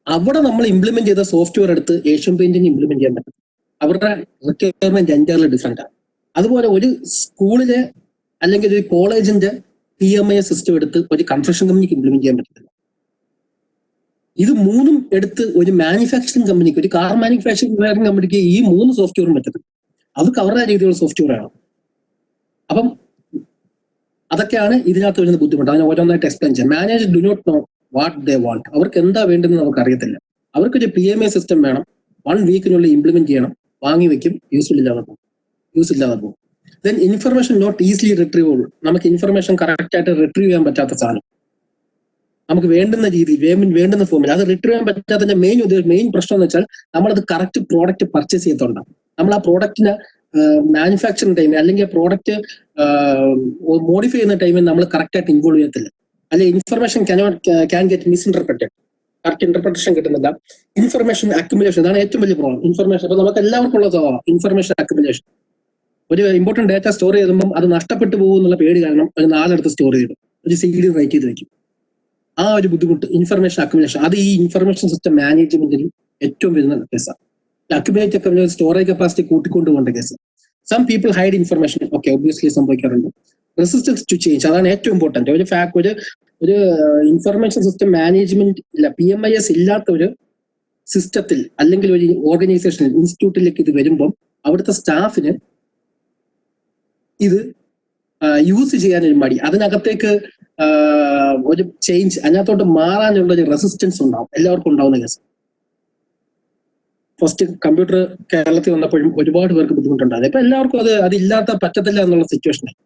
അവിടെ നമ്മൾ ഇംപ്ലിമെന്റ് ചെയ്ത സോഫ്റ്റ്വെയർ എടുത്ത് ഏഷ്യൻ പെയിന്റിന് ഇംപ്ലിമെന്റ് ചെയ്യാൻ പറ്റും. അവരുടെ റിക്വയർമെന്റ് എൻറ്റയർലി ഡിഫറെന്റ് ആണ്. അതുപോലെ ഒരു സ്കൂളിലെ അല്ലെങ്കിൽ ഒരു കോളേജിന്റെ PMA സിസ്റ്റം എടുത്ത് ഒരു കൺസ്ട്രക്ഷൻ കമ്പനിക്ക് ഇംപ്ലിമെന്റ് ചെയ്യാൻ പറ്റത്തില്ല. ഇത് 3ഉം എടുത്ത് ഒരു മാനുഫാക്ചറിങ് കമ്പനിക്ക്, ഒരു കാർ മാനുഫാക്ചറിങ് കമ്പനിക്ക് ഈ 3 സോഫ്റ്റ്വെയറും പറ്റത്തില്ല. അവർക്ക് അവരുടെ രീതിയിലുള്ള സോഫ്റ്റ്വെയർ ആണ്. അപ്പം അതൊക്കെയാണ് ഇതിനകത്ത് വരുന്ന ബുദ്ധിമുട്ട്. അതിനെ ഓരോന്നായിട്ട് എക്സ്പ്ലെയിൻ ചെയ്യാം. Manager do not know what they want. അവർക്ക് എന്താ വേണ്ടതെന്ന് നമുക്ക് അറിയത്തില്ല. അവർക്കൊരു PMA സിസ്റ്റം വേണം, 1 വീക്കിനുള്ളിൽ ഇംപ്ലിമെന്റ് ചെയ്യണം, വാങ്ങി വെക്കും, യൂസ് ഇല്ലാതെ പോകും. Then information not easily retrievable. നമുക്ക് ഇൻഫർമേഷൻ കറക്റ്റ് ആയിട്ട് റിട്രീവ് ചെയ്യാൻ പറ്റാത്ത സാധനം, നമുക്ക് വേണ്ടുന്ന രീതിയിൽ വേണ്ടുന്ന ഫോമിൽ അത് റിട്രീവ് ചെയ്യാൻ പറ്റാത്തതിന്റെ മെയിൻ പ്രശ്നം എന്ന് വെച്ചാൽ നമ്മളത് കറക്റ്റ് പ്രോഡക്റ്റ് പർച്ചേസ് ചെയ്യത്തുണ്ടാകും. നമ്മൾ ആ പ്രോഡക്റ്റിന് മാനുഫാക്ചറിങ് ടൈമിൽ അല്ലെങ്കിൽ ആ പ്രോഡക്റ്റ് മോഡിഫൈ ചെയ്യുന്ന ടൈമിൽ നമ്മൾ കറക്റ്റ് ആയിട്ട് ഇൻവോൾവ് ചെയ്യത്തില്ല. അല്ലെങ്കിൽ information can get misinterpreted, correct interpretation കിട്ടുന്നില്ല. ഇൻഫർമേഷൻ അക്യുമുലേഷൻ, ഇതാണ് ഏറ്റവും വലിയ പ്രോബ്ലം. ഇൻഫർമേഷൻ അപ്പൊ നമുക്ക് എല്ലാവർക്കും ഉള്ളതാണ് ഇൻഫർമേഷൻ അക്യുമുലേഷൻ. ഒരു ഇമ്പോർട്ടന്റ് ഡാറ്റ സ്റ്റോർ ചെയ്യുമ്പോൾ അത് നഷ്ടപ്പെട്ടു പോകും എന്നുള്ള പേടി കാരണം ഒരു 4 സ്റ്റോർ ചെയ്തു, ഒരു CD റൈറ്റ് ചെയ്ത് വെക്കും. ആ ഒരു ബുദ്ധിമുട്ട് ഇൻഫർമേഷൻ അക്യുമുലേഷൻ, അത് ഈ ഇൻഫർമേഷൻ സിസ്റ്റം മാനേജ്മെന്റിൽ ഏറ്റവും വരുന്ന കേസാണ്. അക്യുമുലേറ്റ് സ്റ്റോറേജ് കപ്പാസിറ്റി കൂട്ടിക്കൊണ്ടുപോകേണ്ട case. Some people hide information, okay obviously സംഭവിക്കാറുണ്ട്. റെസിസ്റ്റൻസ് ടു ചേഞ്ച്, അതാണ് ഏറ്റവും ഇമ്പോർട്ടന്റ്. ഒരു ഇൻഫർമേഷൻ സിസ്റ്റം മാനേജ്മെന്റ് ഇല്ല, PMIS ഇല്ലാത്ത ഒരു സിസ്റ്റത്തിൽ അല്ലെങ്കിൽ ഒരു ഓർഗനൈസേഷനിൽ ഇൻസ്റ്റിറ്റ്യൂട്ടിലേക്ക് ഇത് വരുമ്പം അവിടുത്തെ സ്റ്റാഫിന് ഇത് യൂസ് ചെയ്യാനൊരു മടി, അതിനകത്തേക്ക് ഒരു ചേഞ്ച്, അതിനകത്തോട്ട് മാറാനുള്ള ഒരു റെസിസ്റ്റൻസ് ഉണ്ടാവും, എല്ലാവർക്കും ഉണ്ടാവുന്ന കേസ്. ഫസ്റ്റ് കമ്പ്യൂട്ടർ കേരളത്തിൽ വന്നപ്പോഴും ഒരുപാട് പേർക്ക് ബുദ്ധിമുട്ടുണ്ടായിരുന്നു. ഇപ്പൊ എല്ലാവർക്കും അതില്ലാത്ത പറ്റത്തില്ല എന്നുള്ള സിറ്റുവേഷനാണ്.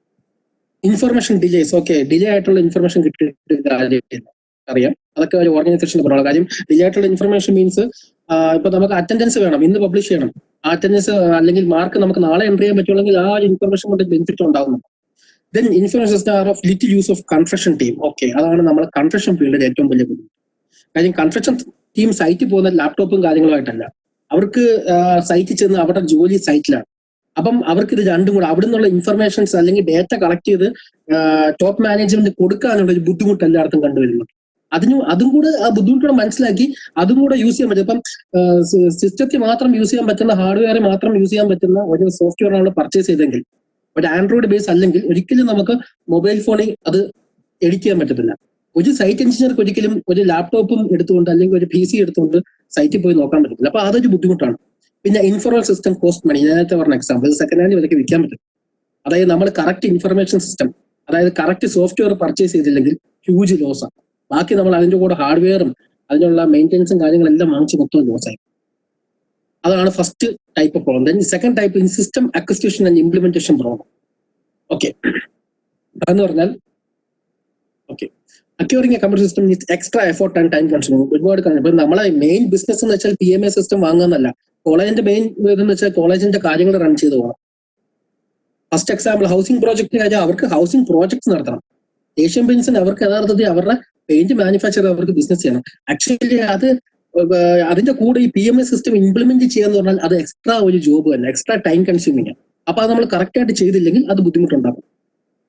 ഇൻഫർമേഷൻ ഡിലേസ്, ഓക്കെ ഡിലേ ആയിട്ടുള്ള ഇൻഫർമേഷൻ കിട്ടിയിട്ട് കാര്യമില്ല, അറിയാം, അതൊക്കെ ഒരു ഓർഗനൈസേഷന്റെ പറയുന്നത്. കാര്യം ഡിലേ ആയിട്ടുള്ള ഇൻഫർമേഷൻ മീൻസ് ഇപ്പൊ നമുക്ക് അറ്റൻഡൻസ് വേണം, ഇന്ന് പബ്ലിഷ് ചെയ്യണം, ആ അറ്റൻഡൻസ് അല്ലെങ്കിൽ മാർക്ക് നമുക്ക് നാളെ എൻട്രി ചെയ്യാൻ പറ്റുമെങ്കിൽ ആ ഒരു ഇൻഫർമേഷൻ കൊണ്ട് ബെനിഫിറ്റ് ഉണ്ടാകുന്നു. Then information system are of little use of confession team, okay അതാണ് നമ്മുടെ കൺഫെഷൻ ഫീൽഡിൽ ഏറ്റവും വലിയ ബുദ്ധിമുട്ട്. കാര്യം കൺഫെഷൻ ടീം സൈറ്റിൽ പോകുന്ന ലാപ്ടോപ്പും കാര്യങ്ങളുമായിട്ടല്ല, അവർക്ക് സൈറ്റിൽ ചെന്ന് അവരുടെ ജോലി സൈറ്റിലാണ്. അപ്പം അവർക്ക് ഇത് രണ്ടും കൂടെ അവിടെ നിന്നുള്ള ഇൻഫർമേഷൻസ് അല്ലെങ്കിൽ ഡേറ്റ കളക്ട് ചെയ്ത് ടോപ്പ് മാനേജ്മെന്റ് കൊടുക്കാനുള്ള ഒരു ബുദ്ധിമുട്ട് എല്ലായിടത്തും കണ്ടുവരുന്നു. അതും കൂടെ ആ ബുദ്ധിമുട്ടോടെ മനസ്സിലാക്കി അതും കൂടെ യൂസ് ചെയ്യാൻ പറ്റും. ഇപ്പം സിസ്റ്റത്തിൽ മാത്രം യൂസ് ചെയ്യാൻ പറ്റുന്ന, ഹാർഡ്വെയർ മാത്രം യൂസ് ചെയ്യാൻ പറ്റുന്ന ഒരു സോഫ്റ്റ്വെയർ ആണ് പർച്ചേസ് ചെയ്തെങ്കിൽ, ഒരു ആൻഡ്രോയിഡ് ബേസ് അല്ലെങ്കിൽ ഒരിക്കലും നമുക്ക് മൊബൈൽ ഫോണിൽ അത് എഡിറ്റ് ചെയ്യാൻ പറ്റത്തില്ല. ഒരു സൈറ്റ് എഞ്ചിനീയർക്ക് ഒരിക്കലും ഒരു ലാപ്ടോപ്പും എടുത്തുകൊണ്ട് അല്ലെങ്കിൽ ഒരു PC എടുത്തുകൊണ്ട് സൈറ്റിൽ പോയി നോക്കാൻ പറ്റത്തില്ല. അപ്പൊ അതൊരു ബുദ്ധിമുട്ടാണ്. പിന്നെ ഇൻഫർമേഷൻ സിസ്റ്റം കോസ്റ്റ് മണി, നേരത്തെ പറഞ്ഞ എക്സാമ്പിൾ, സെക്കൻഡ് ഹാൻഡ് വിലയ്ക്ക് വിൽക്കാൻ പറ്റും. അതായത് നമ്മൾ കറക്റ്റ് ഇൻഫർമേഷൻ സിസ്റ്റം, അതായത് കറക്റ്റ് സോഫ്റ്റ്വെയർ പർച്ചേസ് ചെയ്തില്ലെങ്കിൽ ഹ്യൂജ് ലോസ് ആണ്. ബാക്കി നമ്മൾ അതിന്റെ കൂടെ ഹാർഡ്വെയറും അതിനുള്ള മെയിൻ്റെനൻസും കാര്യങ്ങളെല്ലാം വാങ്ങിച്ച് മൊത്തം ലോസായി. അതാണ് first type of problem. Then second type in system acquisition and implementation problem. Okay, അതെന്ന് പറഞ്ഞാൽ okay acquiring A computer system needs extra effort and time consuming. ഒരുപാട് കാര്യം. ഇപ്പൊ നമ്മളെ മെയിൻ ബിസിനസ് എന്ന് വെച്ചാൽ PMS സിസ്റ്റം വാങ്ങുന്നതല്ല, കോളേജിന്റെ മെയിൻ ഇതെന്ന് വെച്ചാൽ കോളേജിന്റെ കാര്യങ്ങൾ റൺ ചെയ്ത് പോകണം. ഫസ്റ്റ് എക്സാമ്പിൾ ഹൗസിംഗ് പ്രോജക്റ്റിന് കാര്യം, അവർക്ക് ഹൗസിംഗ് പ്രോജക്ട്സ് നടത്തണം. ഏഷ്യൻ പെയിന്റ്സിന് അവർക്ക് യഥാർത്ഥത്തിൽ അവരുടെ പെയിന്റ് മാനുഫാക്ചർ അവർക്ക് ബിസിനസ് ചെയ്യണം. ആക്ച്വലി അതിന്റെ കൂടെ ഈ PMS സിസ്റ്റം ഇംപ്ലിമെന്റ് ചെയ്യാന്ന് പറഞ്ഞാൽ അത് എക്സ്ട്രാ ഒരു ജോബ് തന്നെ, എക്സ്ട്രാ ടൈം കൺസ്യൂമിങ് ആണ്. അപ്പൊ അത് നമ്മൾ കറക്റ്റ് ആയിട്ട് ചെയ്തില്ലെങ്കിൽ അത് ബുദ്ധിമുട്ടുണ്ടാകും.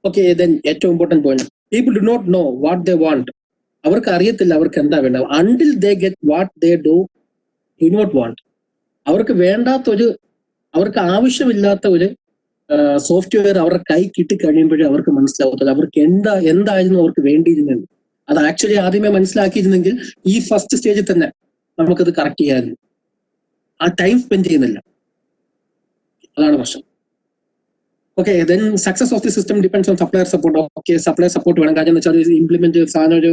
ഓക്കെ, ദെൻ ഏറ്റവും important point, people do not know what they want. അവർക്ക് അറിയത്തില്ല അവർക്ക് എന്താ വേണ്ടത്. Until they get what they do not want. അവർക്ക് വേണ്ടാത്തൊരു, അവർക്ക് ആവശ്യമില്ലാത്ത ഒരു സോഫ്റ്റ്വെയർ അവരുടെ കൈ കിട്ടിക്കഴിയുമ്പോഴേ അവർക്ക് മനസ്സിലാവത്തില്ല അവർക്ക് എന്തായിരുന്നു അവർക്ക് വേണ്ടിയിരുന്നത്. അത് ആക്ച്വലി ആദ്യമേ മനസ്സിലാക്കിയിരുന്നെങ്കിൽ ഈ ഫസ്റ്റ് സ്റ്റേജിൽ തന്നെ നമുക്കത് കറക്റ്റ് ചെയ്യാമായിരുന്നു. ആ ടൈം സ്പെൻഡ് ചെയ്യുന്നില്ല, അതാണ് പ്രശ്നം. Okay, then success of the system depends on supplier support. Okay, supplier support വേണം. കാര്യം എന്ന് വെച്ചാൽ ഇംപ്ലിമെന്റ് സാധനം ഒരു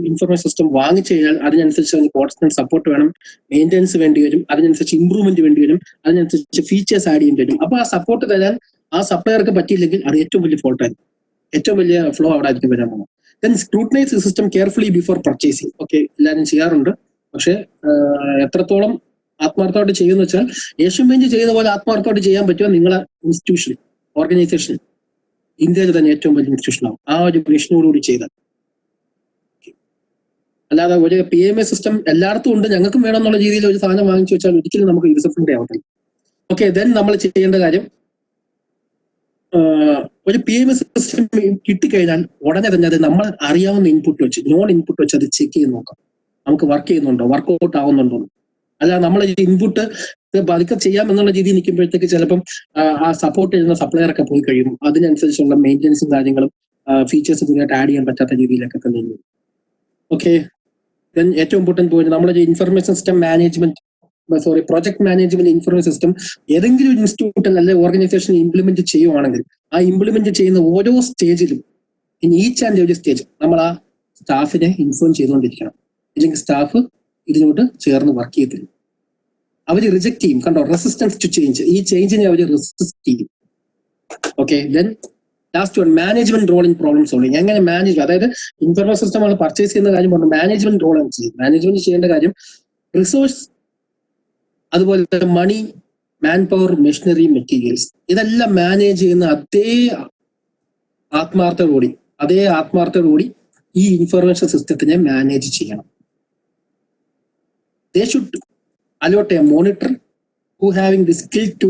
ഇൻഫർമേഷൻ സിസ്റ്റം വാങ്ങിച്ചു കഴിഞ്ഞാൽ അതിനനുസരിച്ച് കോൺസ്റ്റന്റ് സപ്പോർട്ട് വേണം, മെയിൻ്റെനൻസ് വേണ്ടി വരും, അതിനനുസരിച്ച് ഇംപ്രൂവ്മെന്റ് വേണ്ടി വരും, അതിനനുസരിച്ച് ഫീച്ചേഴ്സ് ആഡ് ചെയ്യേണ്ടി വരും. അപ്പൊ ആ സപ്പോർട്ട് തരാൻ ആ സപ്ലയർക്ക് പറ്റിയില്ലെങ്കിൽ അത് ഏറ്റവും വലിയ ഫോൾട്ടായിരിക്കും, ഏറ്റവും വലിയ ഫ്ലോ അവിടെ ആയിരിക്കും വരാൻ പോകുന്നത്. Then scrutinise system carefully before purchasing. Okay, എല്ലാവരും ചെയ്യാറുണ്ട്, പക്ഷെ എത്രത്തോളം ആത്മാർത്ഥമായിട്ട് ചെയ്യുന്ന വെച്ചാൽ ഏഷ്യൻ പെയിന്റ് ചെയ്യുന്ന പോലെ ആത്മാർത്ഥമായിട്ട് ചെയ്യാൻ പറ്റുമോ നിങ്ങളെ ഇൻസ്റ്റിറ്റ്യൂഷൻ, ഓർഗനൈസേഷൻ ഇന്ത്യയിൽ തന്നെ ഏറ്റവും വലിയ ഇൻസ്റ്റിറ്റ്യൂഷൻ ആവും ആ ഒരു വിഷനോടുകൂടി ചെയ്താൽ. അല്ലാതെ ഒരു PMS സിസ്റ്റം എല്ലായിടത്തും ഉണ്ട് ഞങ്ങൾക്കും വേണം എന്നുള്ള രീതിയിൽ ഒരു സാധനം വാങ്ങിച്ചു വെച്ചാൽ ഒരിക്കലും നമുക്ക് യൂസർ ഫ്രണ്ട്ലി ആവത്തില്ല. ഓക്കെ, ദെൻ നമ്മൾ ചെയ്യേണ്ട കാര്യം, ഒരു PMS സിസ്റ്റം കിട്ടിക്കഴിഞ്ഞാൽ ഉടനെ തന്നെ അത് നമ്മൾ അറിയാവുന്ന ഇൻപുട്ട് വെച്ച്, നോൺ ഇൻപുട്ട് വെച്ച് അത് ചെക്ക് ചെയ്ത് നോക്കാം, നമുക്ക് വർക്ക് ചെയ്യുന്നുണ്ടോ, വർക്ക്ഔട്ട് ആവുന്നുണ്ടോ. അല്ല നമ്മൾ ഇൻപുട്ട് പതുക്കെ ചെയ്യാം എന്നുള്ള രീതിയിൽ നിൽക്കുമ്പോഴത്തേക്ക് ചിലപ്പം ആ സപ്പോർട്ട് ചെയ്യുന്ന സപ്ലയർ ഒക്കെ പോയി കഴിയും, അതിനനുസരിച്ചുള്ള മെയിൻ്റെനൻസും കാര്യങ്ങളും ഫീച്ചേഴ്സ് പുതിയതായിട്ട് ആഡ് ചെയ്യാൻ പറ്റാത്ത രീതിയിലൊക്കെ നീങ്ങും. ഓക്കെ, ദെൻ ഏറ്റവും ഇമ്പോർട്ടന്റ് പോയിന്റ്, നമ്മളൊരു information system management project management information system ഏതെങ്കിലും ഒരു ഇൻസ്റ്റിറ്റ്യൂട്ടിൽ അല്ലെങ്കിൽ ഓർഗനൈസേഷൻ ഇംപ്ലിമെന്റ് ചെയ്യുവാണെങ്കിൽ ആ ഇംപ്ലിമെന്റ് ചെയ്യുന്ന ഓരോ സ്റ്റേജിലും in each and every stage നമ്മൾ ആ സ്റ്റാഫിനെ ഇൻഫോം ചെയ്തുകൊണ്ടിരിക്കണം. ഇല്ലെങ്കിൽ സ്റ്റാഫ് ഇതിനോട് ചേർന്ന് വർക്ക് ചെയ്യത്തില്ല, അവർ റിജക്ട് ചെയ്യും. കണ്ടോ, റെസിസ്റ്റൻസ് ടു ചേഞ്ച്, ഈ ചേഞ്ചിനെ അവർ റെസിസ്റ്റ് ചെയ്യും. Okay, then last one management role in problem solving. എങ്ങനെ മാനേജ്, അതായത് ഇൻഫർമേഷൻ സിസ്റ്റം ആണ് പർച്ചേസ് ചെയ്യുന്ന കാര്യം പറഞ്ഞു, മാനേജ്മെന്റ് റോൾ ആണ് ചെയ്യും. മാനേജ്മെന്റ് ചെയ്യേണ്ട കാര്യം റിസോഴ്സ്, അതുപോലെ മണി, മാൻ പവർ, മെഷീനറി, മെറ്റീരിയൽസ്, ഇതെല്ലാം മാനേജ് ചെയ്യുന്ന അതേ ആത്മാർത്ഥതയോടുകൂടി ഈ ഇൻഫർമേഷൻ സിസ്റ്റത്തിനെ മാനേജ് ചെയ്യണം. They should allot a monitor who having the skill to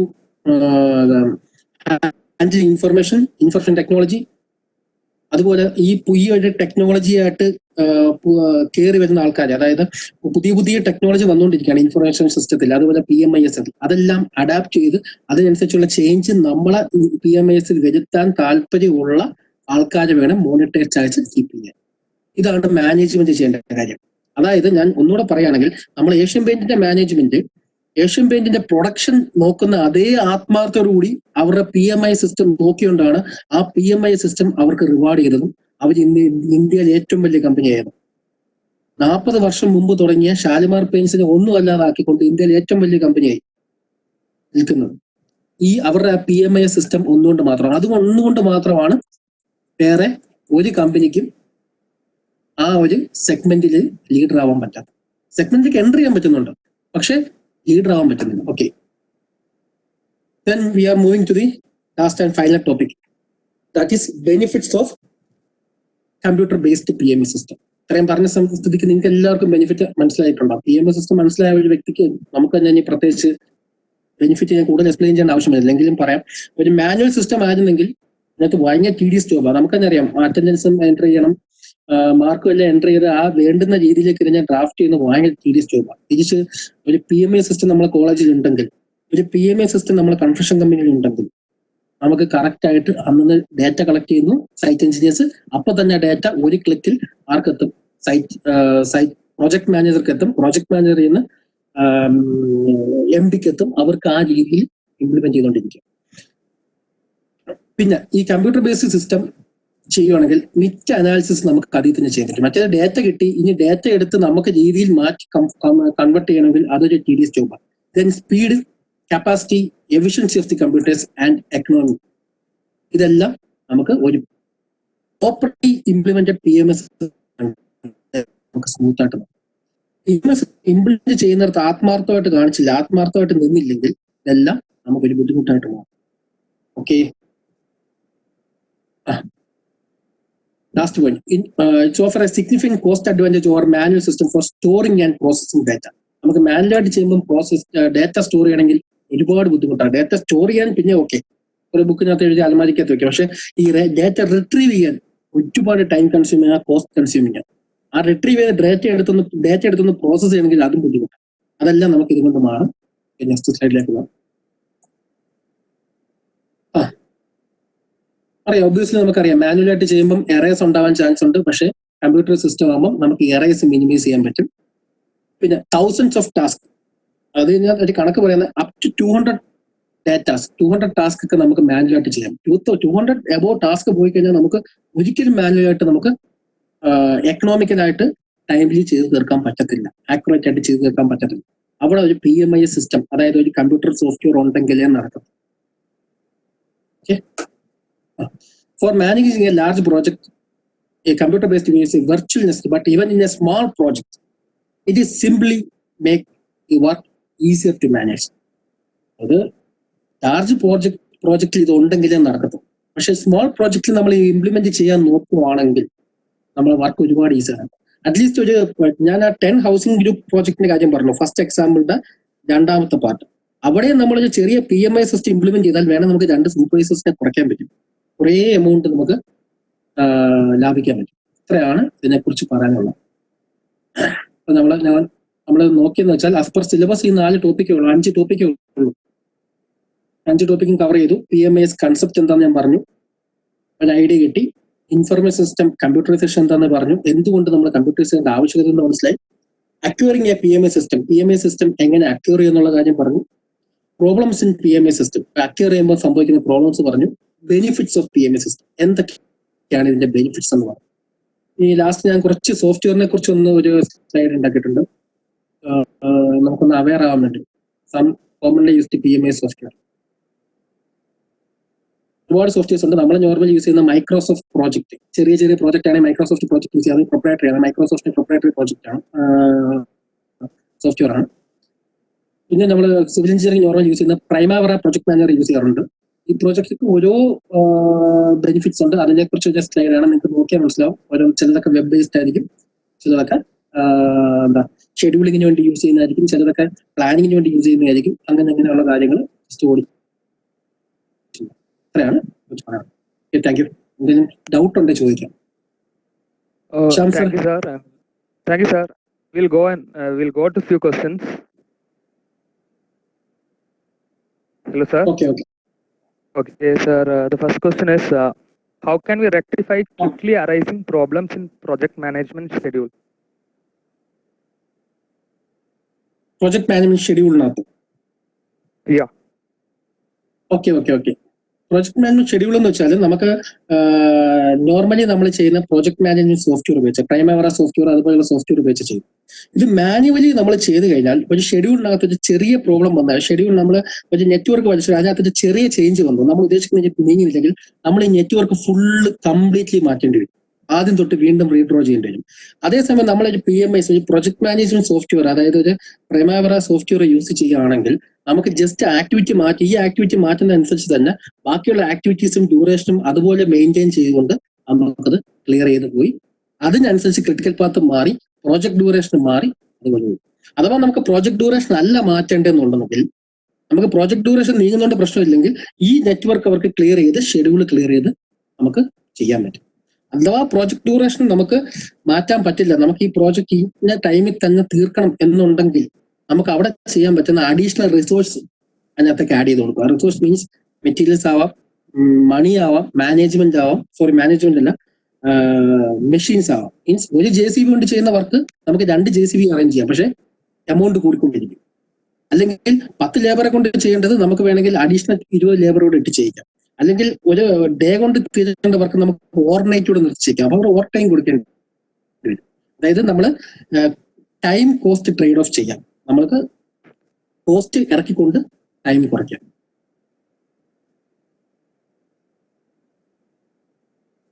handle information technology. അതുപോലെ ഈ പുതിയ ടെക്നോളജിയായിട്ട് കയറി വരുന്ന ആൾക്കാർ, അതായത് പുതിയ ടെക്നോളജി വന്നുകൊണ്ടിരിക്കുകയാണ് ഇൻഫർമേഷൻ സിസ്റ്റത്തിൽ, അതുപോലെ PMIS അതെല്ലാം അഡാപ്റ്റ് ചെയ്ത് അതിനനുസരിച്ചുള്ള ചേഞ്ച് നമ്മളെ PMIS വരുത്താൻ താല്പര്യമുള്ള ആൾക്കാരെ വേണം മോണിറ്റൈസ് ചാർജ് കീപ്പ് ചെയ്യാൻ. ഇതാണ് മാനേജ്മെന്റ് ചെയ്യേണ്ട കാര്യം. അതായത് ഞാൻ ഒന്നുകൂടെ പറയുകയാണെങ്കിൽ, നമ്മൾ ഏഷ്യൻ പെയിന്റിന്റെ മാനേജ്മെന്റ് ഏഷ്യൻ പെയിന്റിന്റെ പ്രൊഡക്ഷൻ നോക്കുന്ന അതേ ആത്മാർത്ഥത്തോടുകൂടി അവരുടെ PMI സിസ്റ്റം നോക്കിക്കൊണ്ടാണ് ആ PMI സിസ്റ്റം അവർക്ക് റിവാർഡ് ചെയ്തതും അവർ ഇന്ത്യയിലെ ഏറ്റവും വലിയ കമ്പനിയായിരുന്നു. 40 വർഷം മുമ്പ് തുടങ്ങിയ ഷാലിമാർ പെയിന്റ്സിനെ ഒന്നും അല്ലാതാക്കിക്കൊണ്ട് ഇന്ത്യയിലെ ഏറ്റവും വലിയ കമ്പനിയായി നിൽക്കുന്നത് ഈ അവരുടെ PMI സിസ്റ്റം ഒന്നുകൊണ്ട് മാത്രമാണ്. അത് ഒന്നുകൊണ്ട് മാത്രമാണ് വേറെ ഒരു കമ്പനിക്കും ആ ഒരു സെഗ്മെന്റിൽ ലീഡർ ആവാൻ പറ്റാത്ത. സെഗ്മെന്റിലേക്ക് എൻട്രി ചെയ്യാൻ പറ്റുന്നുണ്ട്, പക്ഷെ ലീഡർ ആവാൻ പറ്റുന്നില്ല. Okay, then we are moving to the last and final topic, that is benefits of computer based PMI system. ഇത്രയും പറഞ്ഞ സ്ഥിതിക്ക് നിങ്ങൾക്ക് എല്ലാവർക്കും ബെനിഫിറ്റ് മനസ്സിലായിട്ടുണ്ടാവും. PMI സിസ്റ്റം മനസ്സിലായ ഒരു വ്യക്തിക്ക് നമുക്ക് തന്നെ പ്രത്യേകിച്ച് ബെനിഫിറ്റ് ഞാൻ കൂടുതൽ എക്സ്പ്ലെയിൻ ചെയ്യേണ്ട ആവശ്യമില്ല. എങ്കിലും പറയാം, ഒരു മാനുവൽ സിസ്റ്റം ആയിരുന്നെങ്കിൽ അതിനകത്ത് ഭയങ്കര tedious ജോബാണ്. നമുക്ക് തന്നെ അറിയാം, അറ്റൻഡൻസും എൻട്രി ചെയ്യണം, മാർക്കും എല്ലാം എൻട്രി ചെയ്ത് ആ വേണ്ടുന്ന രീതിയിലേക്ക് ഞാൻ ഡ്രാഫ്റ്റ് ചെയ്യുന്ന ഭയങ്കര tedious ജോബാണ്. തിരിച്ച് ഒരു PMI സിസ്റ്റം നമ്മളെ കോളേജിൽ ഉണ്ടെങ്കിൽ, ഒരു PMI സിസ്റ്റം നമ്മളെ കൺസ്ട്രക്ഷൻ കമ്പനിയിൽ ഉണ്ടെങ്കിൽ, നമുക്ക് കറക്റ്റ് ആയിട്ട് അന്ന് ഡേറ്റ കളക്ട് ചെയ്യുന്നു സൈറ്റ് എഞ്ചിനീയേഴ്സ്. അപ്പൊ തന്നെ ഡേറ്റ ഒരു ക്ലിക്കിൽ ആർക്കെത്തും? സൈറ്റ് പ്രോജക്ട് മാനേജർക്ക് എത്തും. പ്രോജക്ട് മാനേജറിൽ നിന്ന് MDക്ക് എത്തും. അവർക്ക് ആ രീതിയിൽ ഇംപ്ലിമെന്റ് ചെയ്തുകൊണ്ടിരിക്കും. പിന്നെ ഈ കമ്പ്യൂട്ടർ ബേസ്ഡ് സിസ്റ്റം ചെയ്യുവാണെങ്കിൽ മിക്ക അനാലിസിസ് നമുക്ക് അതിൽ തന്നെ ചെയ്യാൻ പറ്റും. മറ്റേ ഡേറ്റ കിട്ടി, ഇനി ഡേറ്റ എടുത്ത് നമുക്ക് രീതിയിൽ മാറ്റി കൺവേർട്ട് ചെയ്യണമെങ്കിൽ അതൊരു tedious ജോബാണ്. Then speed, capacity, efficiency of the computers and economy, ഇതെല്ലാം നമുക്ക് ഒരു പ്രോപ്പർട്ടി ഇംപ്ലിമെന്റഡ് PMS നമുക്ക് സ്മൂത്ത് ആയിട്ട് PMS ഇംപ്ലിമെന്റ് ചെയ്യുന്നിടത്ത് ആത്മാർത്ഥമായിട്ട് കാണിച്ചില്ല, ആത്മാർത്ഥമായിട്ട് നിന്നില്ലെങ്കിൽ ഇതെല്ലാം നമുക്കൊരു ബുദ്ധിമുട്ടായിട്ട് മാറും. Okay, last one, it's offer a significant cost advantage over manual system for storing and processing data. നമുക്ക് മാനുവലായിട്ട് ചെയ്യുമ്പോൾ ഡേറ്റ സ്റ്റോർ ചെയ്യണമെങ്കിൽ ഒരുപാട് ബുദ്ധിമുട്ടാണ്. ഡേറ്റ സ്റ്റോർ ചെയ്യാൻ പിന്നെ ഓക്കെ, ഒരു ബുക്കിനകത്ത് എഴുതി അലമാരിക്കകത്ത് വെക്കാം. പക്ഷെ ഈ ഡേറ്റ റിട്രീവ് ചെയ്യാൻ ഒരുപാട് ടൈം കൺസ്യൂമിങ്, കോസ്റ്റ് കൺസ്യൂമിങ്. ആ റിട്രീവ് ചെയ്ത് ഡേറ്റ എടുത്തൊന്ന് പ്രോസസ് ചെയ്യണമെങ്കിൽ അതും ബുദ്ധിമുട്ടാണ്. അതെല്ലാം നമുക്ക് ഇതുകൊണ്ട് മാറും. നെക്സ്റ്റ് സ്ലൈഡിലേക്ക് പോകാം. അറിയാം, ഒബ്വിയസ്ലി നമുക്കറിയാം, മാനുവലായിട്ട് ചെയ്യുമ്പോൾ എറേഴ്സ് ഉണ്ടാവാൻ ചാൻസ് ഉണ്ട്. പക്ഷെ കമ്പ്യൂട്ടർ സിസ്റ്റം ആകുമ്പോൾ നമുക്ക് എറേഴ്സ് മിനിമൈസ് ചെയ്യാൻ പറ്റും. പിന്നെ തൗസൻഡ്സ് ഓഫ് ടാസ്ക്, അത് ഞാൻ ഒരു കണക്ക് പറയുന്നത് അപ് ടു 200 ടാസ്ക് ഒക്കെ നമുക്ക് മാനുവലായിട്ട് ചെയ്യാം. 200 എബോവ് ടാസ്ക് പോയി കഴിഞ്ഞാൽ നമുക്ക് ഒരിക്കലും മാനുവലായിട്ട് നമുക്ക് എക്കണോമിക്കലായിട്ട് ടൈമിലി ചെയ്ത് തീർക്കാൻ പറ്റത്തില്ല, ആക്യുറേറ്റ് ആയിട്ട് ചെയ്ത് തീർക്കാൻ പറ്റത്തില്ല. അവിടെ ഒരു PMI സിസ്റ്റം, അതായത് ഒരു കമ്പ്യൂട്ടർ സോഫ്റ്റ്വെയർ ഉണ്ടെങ്കിലേ നടക്കും. Okay, for managing a large project, a computer-based is a virtual necessity, but even in a small project, it is simply make the work easier to manage. അത് large പ്രോജക്റ്റിൽ ഇത് ഉണ്ടെങ്കിലേ നടക്കത്തും. പക്ഷെ small പ്രോജക്റ്റിൽ നമ്മൾ implement ചെയ്യാൻ നോക്കുവാണെങ്കിൽ നമ്മളെ വർക്ക് ഒരുപാട് ഈസിയാണ്. അറ്റ്ലീസ്റ്റ് ഞാൻ ആ 10 ഹൗസിംഗ് ഗ്രൂപ്പ് പ്രോജക്റ്റിന്റെ കാര്യം പറഞ്ഞു, ഫസ്റ്റ് എക്സാമ്പിളിന്റെ രണ്ടാമത്തെ പാർട്ട്. അവിടെ നമ്മളൊരു ചെറിയ PMI സിസ്റ്റം ഇംപ്ലിമെന്റ് ചെയ്താൽ വേണം നമുക്ക് 2 സൂപ്പർവൈസേഴ്സിനെ കുറയ്ക്കാൻ പറ്റും, കുറേ എമൗണ്ട് നമുക്ക് ലാഭിക്കാൻ പറ്റും. ഇത്രയാണ് ഇതിനെക്കുറിച്ച് പറയാനുള്ളത്. അപ്പൊ നമ്മൾ നോക്കിയെന്ന് വെച്ചാൽ ആസ് പെർ സിലബസ് ഈ 4 ടോപ്പിക്കേ ഉള്ളൂ, 5 ടോപ്പിക്കേ ഉള്ളൂ. 5 ടോപ്പിക്കും കവർ ചെയ്തു. PMIS കൺസെപ്റ്റ് എന്താണെന്ന് ഞാൻ പറഞ്ഞു, ഒരു ഐഡിയ കിട്ടി. ഇൻഫർമേഷൻ സിസ്റ്റം കമ്പ്യൂട്ടറൈസേഷൻ എന്താണെന്ന് പറഞ്ഞു, എന്തുകൊണ്ട് നമ്മൾ കമ്പ്യൂട്ടറൈസേഷന്റെ ആവശ്യകത എന്ന് മനസ്സിലായി. അക്യൂറിംഗ് എ PMI സിസ്റ്റം എങ്ങനെ അക്യൂർ ചെയ്യുന്നുള്ള കാര്യം പറഞ്ഞു. Problems in PMI system, acquire ചെയ്യുമ്പോൾ സംഭവിക്കുന്ന പ്രോബ്ലംസ് പറഞ്ഞു. ബെനിഫിറ്റ്സ് ഓഫ് PMI സിസ്റ്റം, എന്തൊക്കെയാണ് ഇതിന്റെ ബെനിഫിറ്റ്സ് എന്ന് പറഞ്ഞു. ഈ ലാസ്റ്റ് ഞാൻ കുറച്ച് സോഫ്റ്റ്വെയറിനെ കുറിച്ച് ഒരു സ്ലൈഡ് ഉണ്ടാക്കിയിട്ടുണ്ട്, നമുക്കൊന്ന് അവെയർ ആവാൻ വേണ്ടി. Some commonly used PMI software, ഒരുപാട് സോഫ്റ്റ്വെയർസ് ഉണ്ട്. നമ്മൾ നോർമൽ യൂസ് ചെയ്യുന്ന മൈക്രോസോഫ്റ്റ് പ്രോജക്ട്, ചെറിയ പ്രോജക്റ്റ് ആണ് മൈക്രോസോഫ്റ്റ് പ്രോജക്ട് യൂസ് ചെയ്യുന്നത്. പ്രൊപ്രൈറ്ററി ആണ്, മൈക്രോസോഫ്റ്റ് പ്രൊപ്രൈറ്ററി പ്രോജക്റ്റ് ആണ്, സോഫ്റ്റ്വെയർ ആണ്. പിന്നെ നമ്മൾ സിവിൽ എഞ്ചിനീയറിംഗ് നോർമൽ യൂസ് ചെയ്യുന്ന പ്രൈമാവറ പ്രൊജക്ട് മാനേജർ യൂസ് ചെയ്യാറുണ്ട്. ഈ പ്രോജക്റ്റിക്ക് ഓരോ ബെനിഫിറ്റ്സ് ഉണ്ട്, അതിനെക്കുറിച്ച് ഒരു സ്ലൈഡാണ്, നിങ്ങൾക്ക് നോക്കിയാൽ മനസ്സിലാവും. ചിലതൊക്കെ വെബ് ബേസ്ഡ് ആയിരിക്കും, ചിലതൊക്കെ ഷെഡ്യൂളിങ്ങിന് വേണ്ടി യൂസ് ചെയ്യുന്നതായിരിക്കും, ചിലതൊക്കെ പ്ലാനിങ്ങിന് വേണ്ടി യൂസ് ചെയ്യുന്നതായിരിക്കും. അങ്ങനെയുള്ള കാര്യങ്ങൾ സ്റ്റോറി ഇത്രയാണ് പറയാം. Thank you. എന്തെങ്കിലും ഡൗട്ട് ഉണ്ടെങ്കിൽ ചോദിക്കാം. Shyam sir. Thank you, sir. Thank you, sir. We'll go to few questions. Hello, sir. Okay. Okay, sir. The first question is, how can we rectify quickly arising problems in project management schedule? Project management schedule. Yeah. Okay. Project management schedule എന്ന് വെച്ചാൽ നമുക്ക് normally നമ്മൾ ചെയ്യുന്ന project management software ഉപയോഗിച്ച് പ്രൈമവറ software അതുപോലുള്ള software ഉപയോഗിച്ച് ചെയ്യും. ഇത് മാനുവലി നമ്മൾ ചെയ്ത് കഴിഞ്ഞാൽ ഒരു ഷെഡ്യൂളിനകത്ത് ഒരു ചെറിയ പ്രോബ്ലം വന്നാൽ ഷെഡ്യൂൾ നമ്മൾ ഒരു നെറ്റ്വർക്ക് വലിച്ചു അതിനകത്ത് ചെറിയ ചേഞ്ച് വന്നു നമ്മൾ ഉദ്ദേശിക്കുന്ന നീങ്ങിയില്ലെങ്കിൽ നമ്മൾ ഈ നെറ്റ്വർക്ക് ഫുള്ള് കംപ്ലീറ്റ്ലി മാറ്റേണ്ടി വരും. ആദ്യം തൊട്ട് വീണ്ടും റീഡ്രോ ചെയ്യേണ്ടി വരും. അതേസമയം നമ്മളൊരു PMS ഒരു പ്രൊജക്ട് മാനേജ്മെന്റ് സോഫ്റ്റ്വെയർ അതായത് ഒരു പ്രൈമവറ സോഫ്റ്റ്വെയർ യൂസ് ചെയ്യുകയാണെങ്കിൽ നമുക്ക് ജസ്റ്റ് ആക്ടിവിറ്റി മാറ്റി ഈ ആക്ടിവിറ്റി മാറ്റുന്നതനുസരിച്ച് തന്നെ ബാക്കിയുള്ള ആക്ടിവിറ്റീസും ഡ്യൂറേഷനും അതുപോലെ മെയിൻറ്റെയിൻ ചെയ്തുകൊണ്ട് നമുക്കത് ക്ലിയർ ചെയ്ത് പോയി അതിനനുസരിച്ച് ക്രിട്ടിക്കൽ പാത്ത് മാറി പ്രോജക്ട് ഡ്യൂറേഷൻ മാറി അതുപോലെ പോയി. അഥവാ നമുക്ക് പ്രോജക്ട് ഡ്യൂറേഷൻ അല്ല മാറ്റേണ്ടതെന്നുണ്ടെങ്കിൽ നമുക്ക് പ്രോജക്ട് ഡ്യൂറേഷൻ നീങ്ങുന്നതുകൊണ്ട് പ്രശ്നമില്ലെങ്കിൽ ഈ നെറ്റ്വർക്ക് അവർക്ക് ക്ലിയർ ചെയ്ത് ഷെഡ്യൂൾ ക്ലിയർ ചെയ്ത് നമുക്ക് ചെയ്യാൻ പറ്റും. അഥവാ പ്രോജക്ട് ഡ്യൂറേഷൻ നമുക്ക് മാറ്റാൻ പറ്റില്ല, നമുക്ക് ഈ പ്രോജക്റ്റ് ഇന്ന ടൈമിൽ തന്നെ തീർക്കണം എന്നുണ്ടെങ്കിൽ നമുക്ക് അവിടെ ചെയ്യാൻ പറ്റുന്ന അഡീഷണൽ റിസോഴ്സ് അതിനകത്തേക്ക് ആഡ് ചെയ്ത് കൊടുക്കുക. റിസോഴ്സ് മീൻസ് മെറ്റീരിയൽസ് ആവാം, മണി ആവാം, മാനേജ്മെന്റ് ആവാം, മാനേജ്മെന്റ് അല്ല മെഷീൻസ് ആവാം. മീൻസ് ഒരു JCB കൊണ്ട് ചെയ്യുന്ന വർക്ക് നമുക്ക് 2 JCB അറേഞ്ച് ചെയ്യാം, പക്ഷെ എമൗണ്ട് കൂടിക്കൊണ്ടിരിക്കും. അല്ലെങ്കിൽ 10 ലേബറെ കൊണ്ട് ചെയ്യേണ്ടത് നമുക്ക് വേണമെങ്കിൽ അഡീഷണൽ 20 ലേബറോട് ഇട്ട് ചെയ്യിക്കാം. അല്ലെങ്കിൽ ഒരു ഡേ കൊണ്ട് തീരേണ്ട വർക്ക് നമുക്ക് ഓവർനൈറ്റോട് നിർത്തിച്ചേക്കാം. അപ്പൊ അവർ ഓവർ ടൈം കൊടുക്കേണ്ടി വരും. അതായത് നമ്മൾ ടൈം കോസ്റ്റ് ട്രേഡ് ഓഫ് ചെയ്യാം. നമ്മൾക്ക് കോസ്റ്റ് ഇറക്കിക്കൊണ്ട് ടൈം കുറയ്ക്കാം.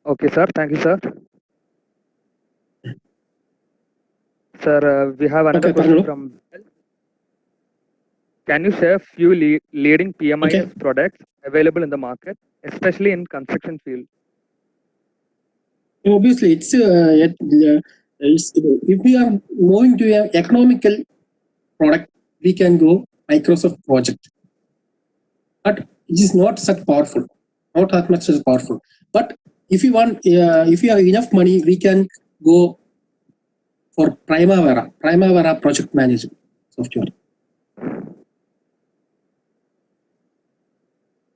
Okay, sir. Thank you, sir. Sir, we have another question from. Can you share few leading PMIS products available in the market, especially in construction field? Obviously, it's if we are moving to an economical product, we can go Microsoft project, but it is not such powerful, not that much as powerful. But if you want, if you have enough money, we can go for Primavera project management software.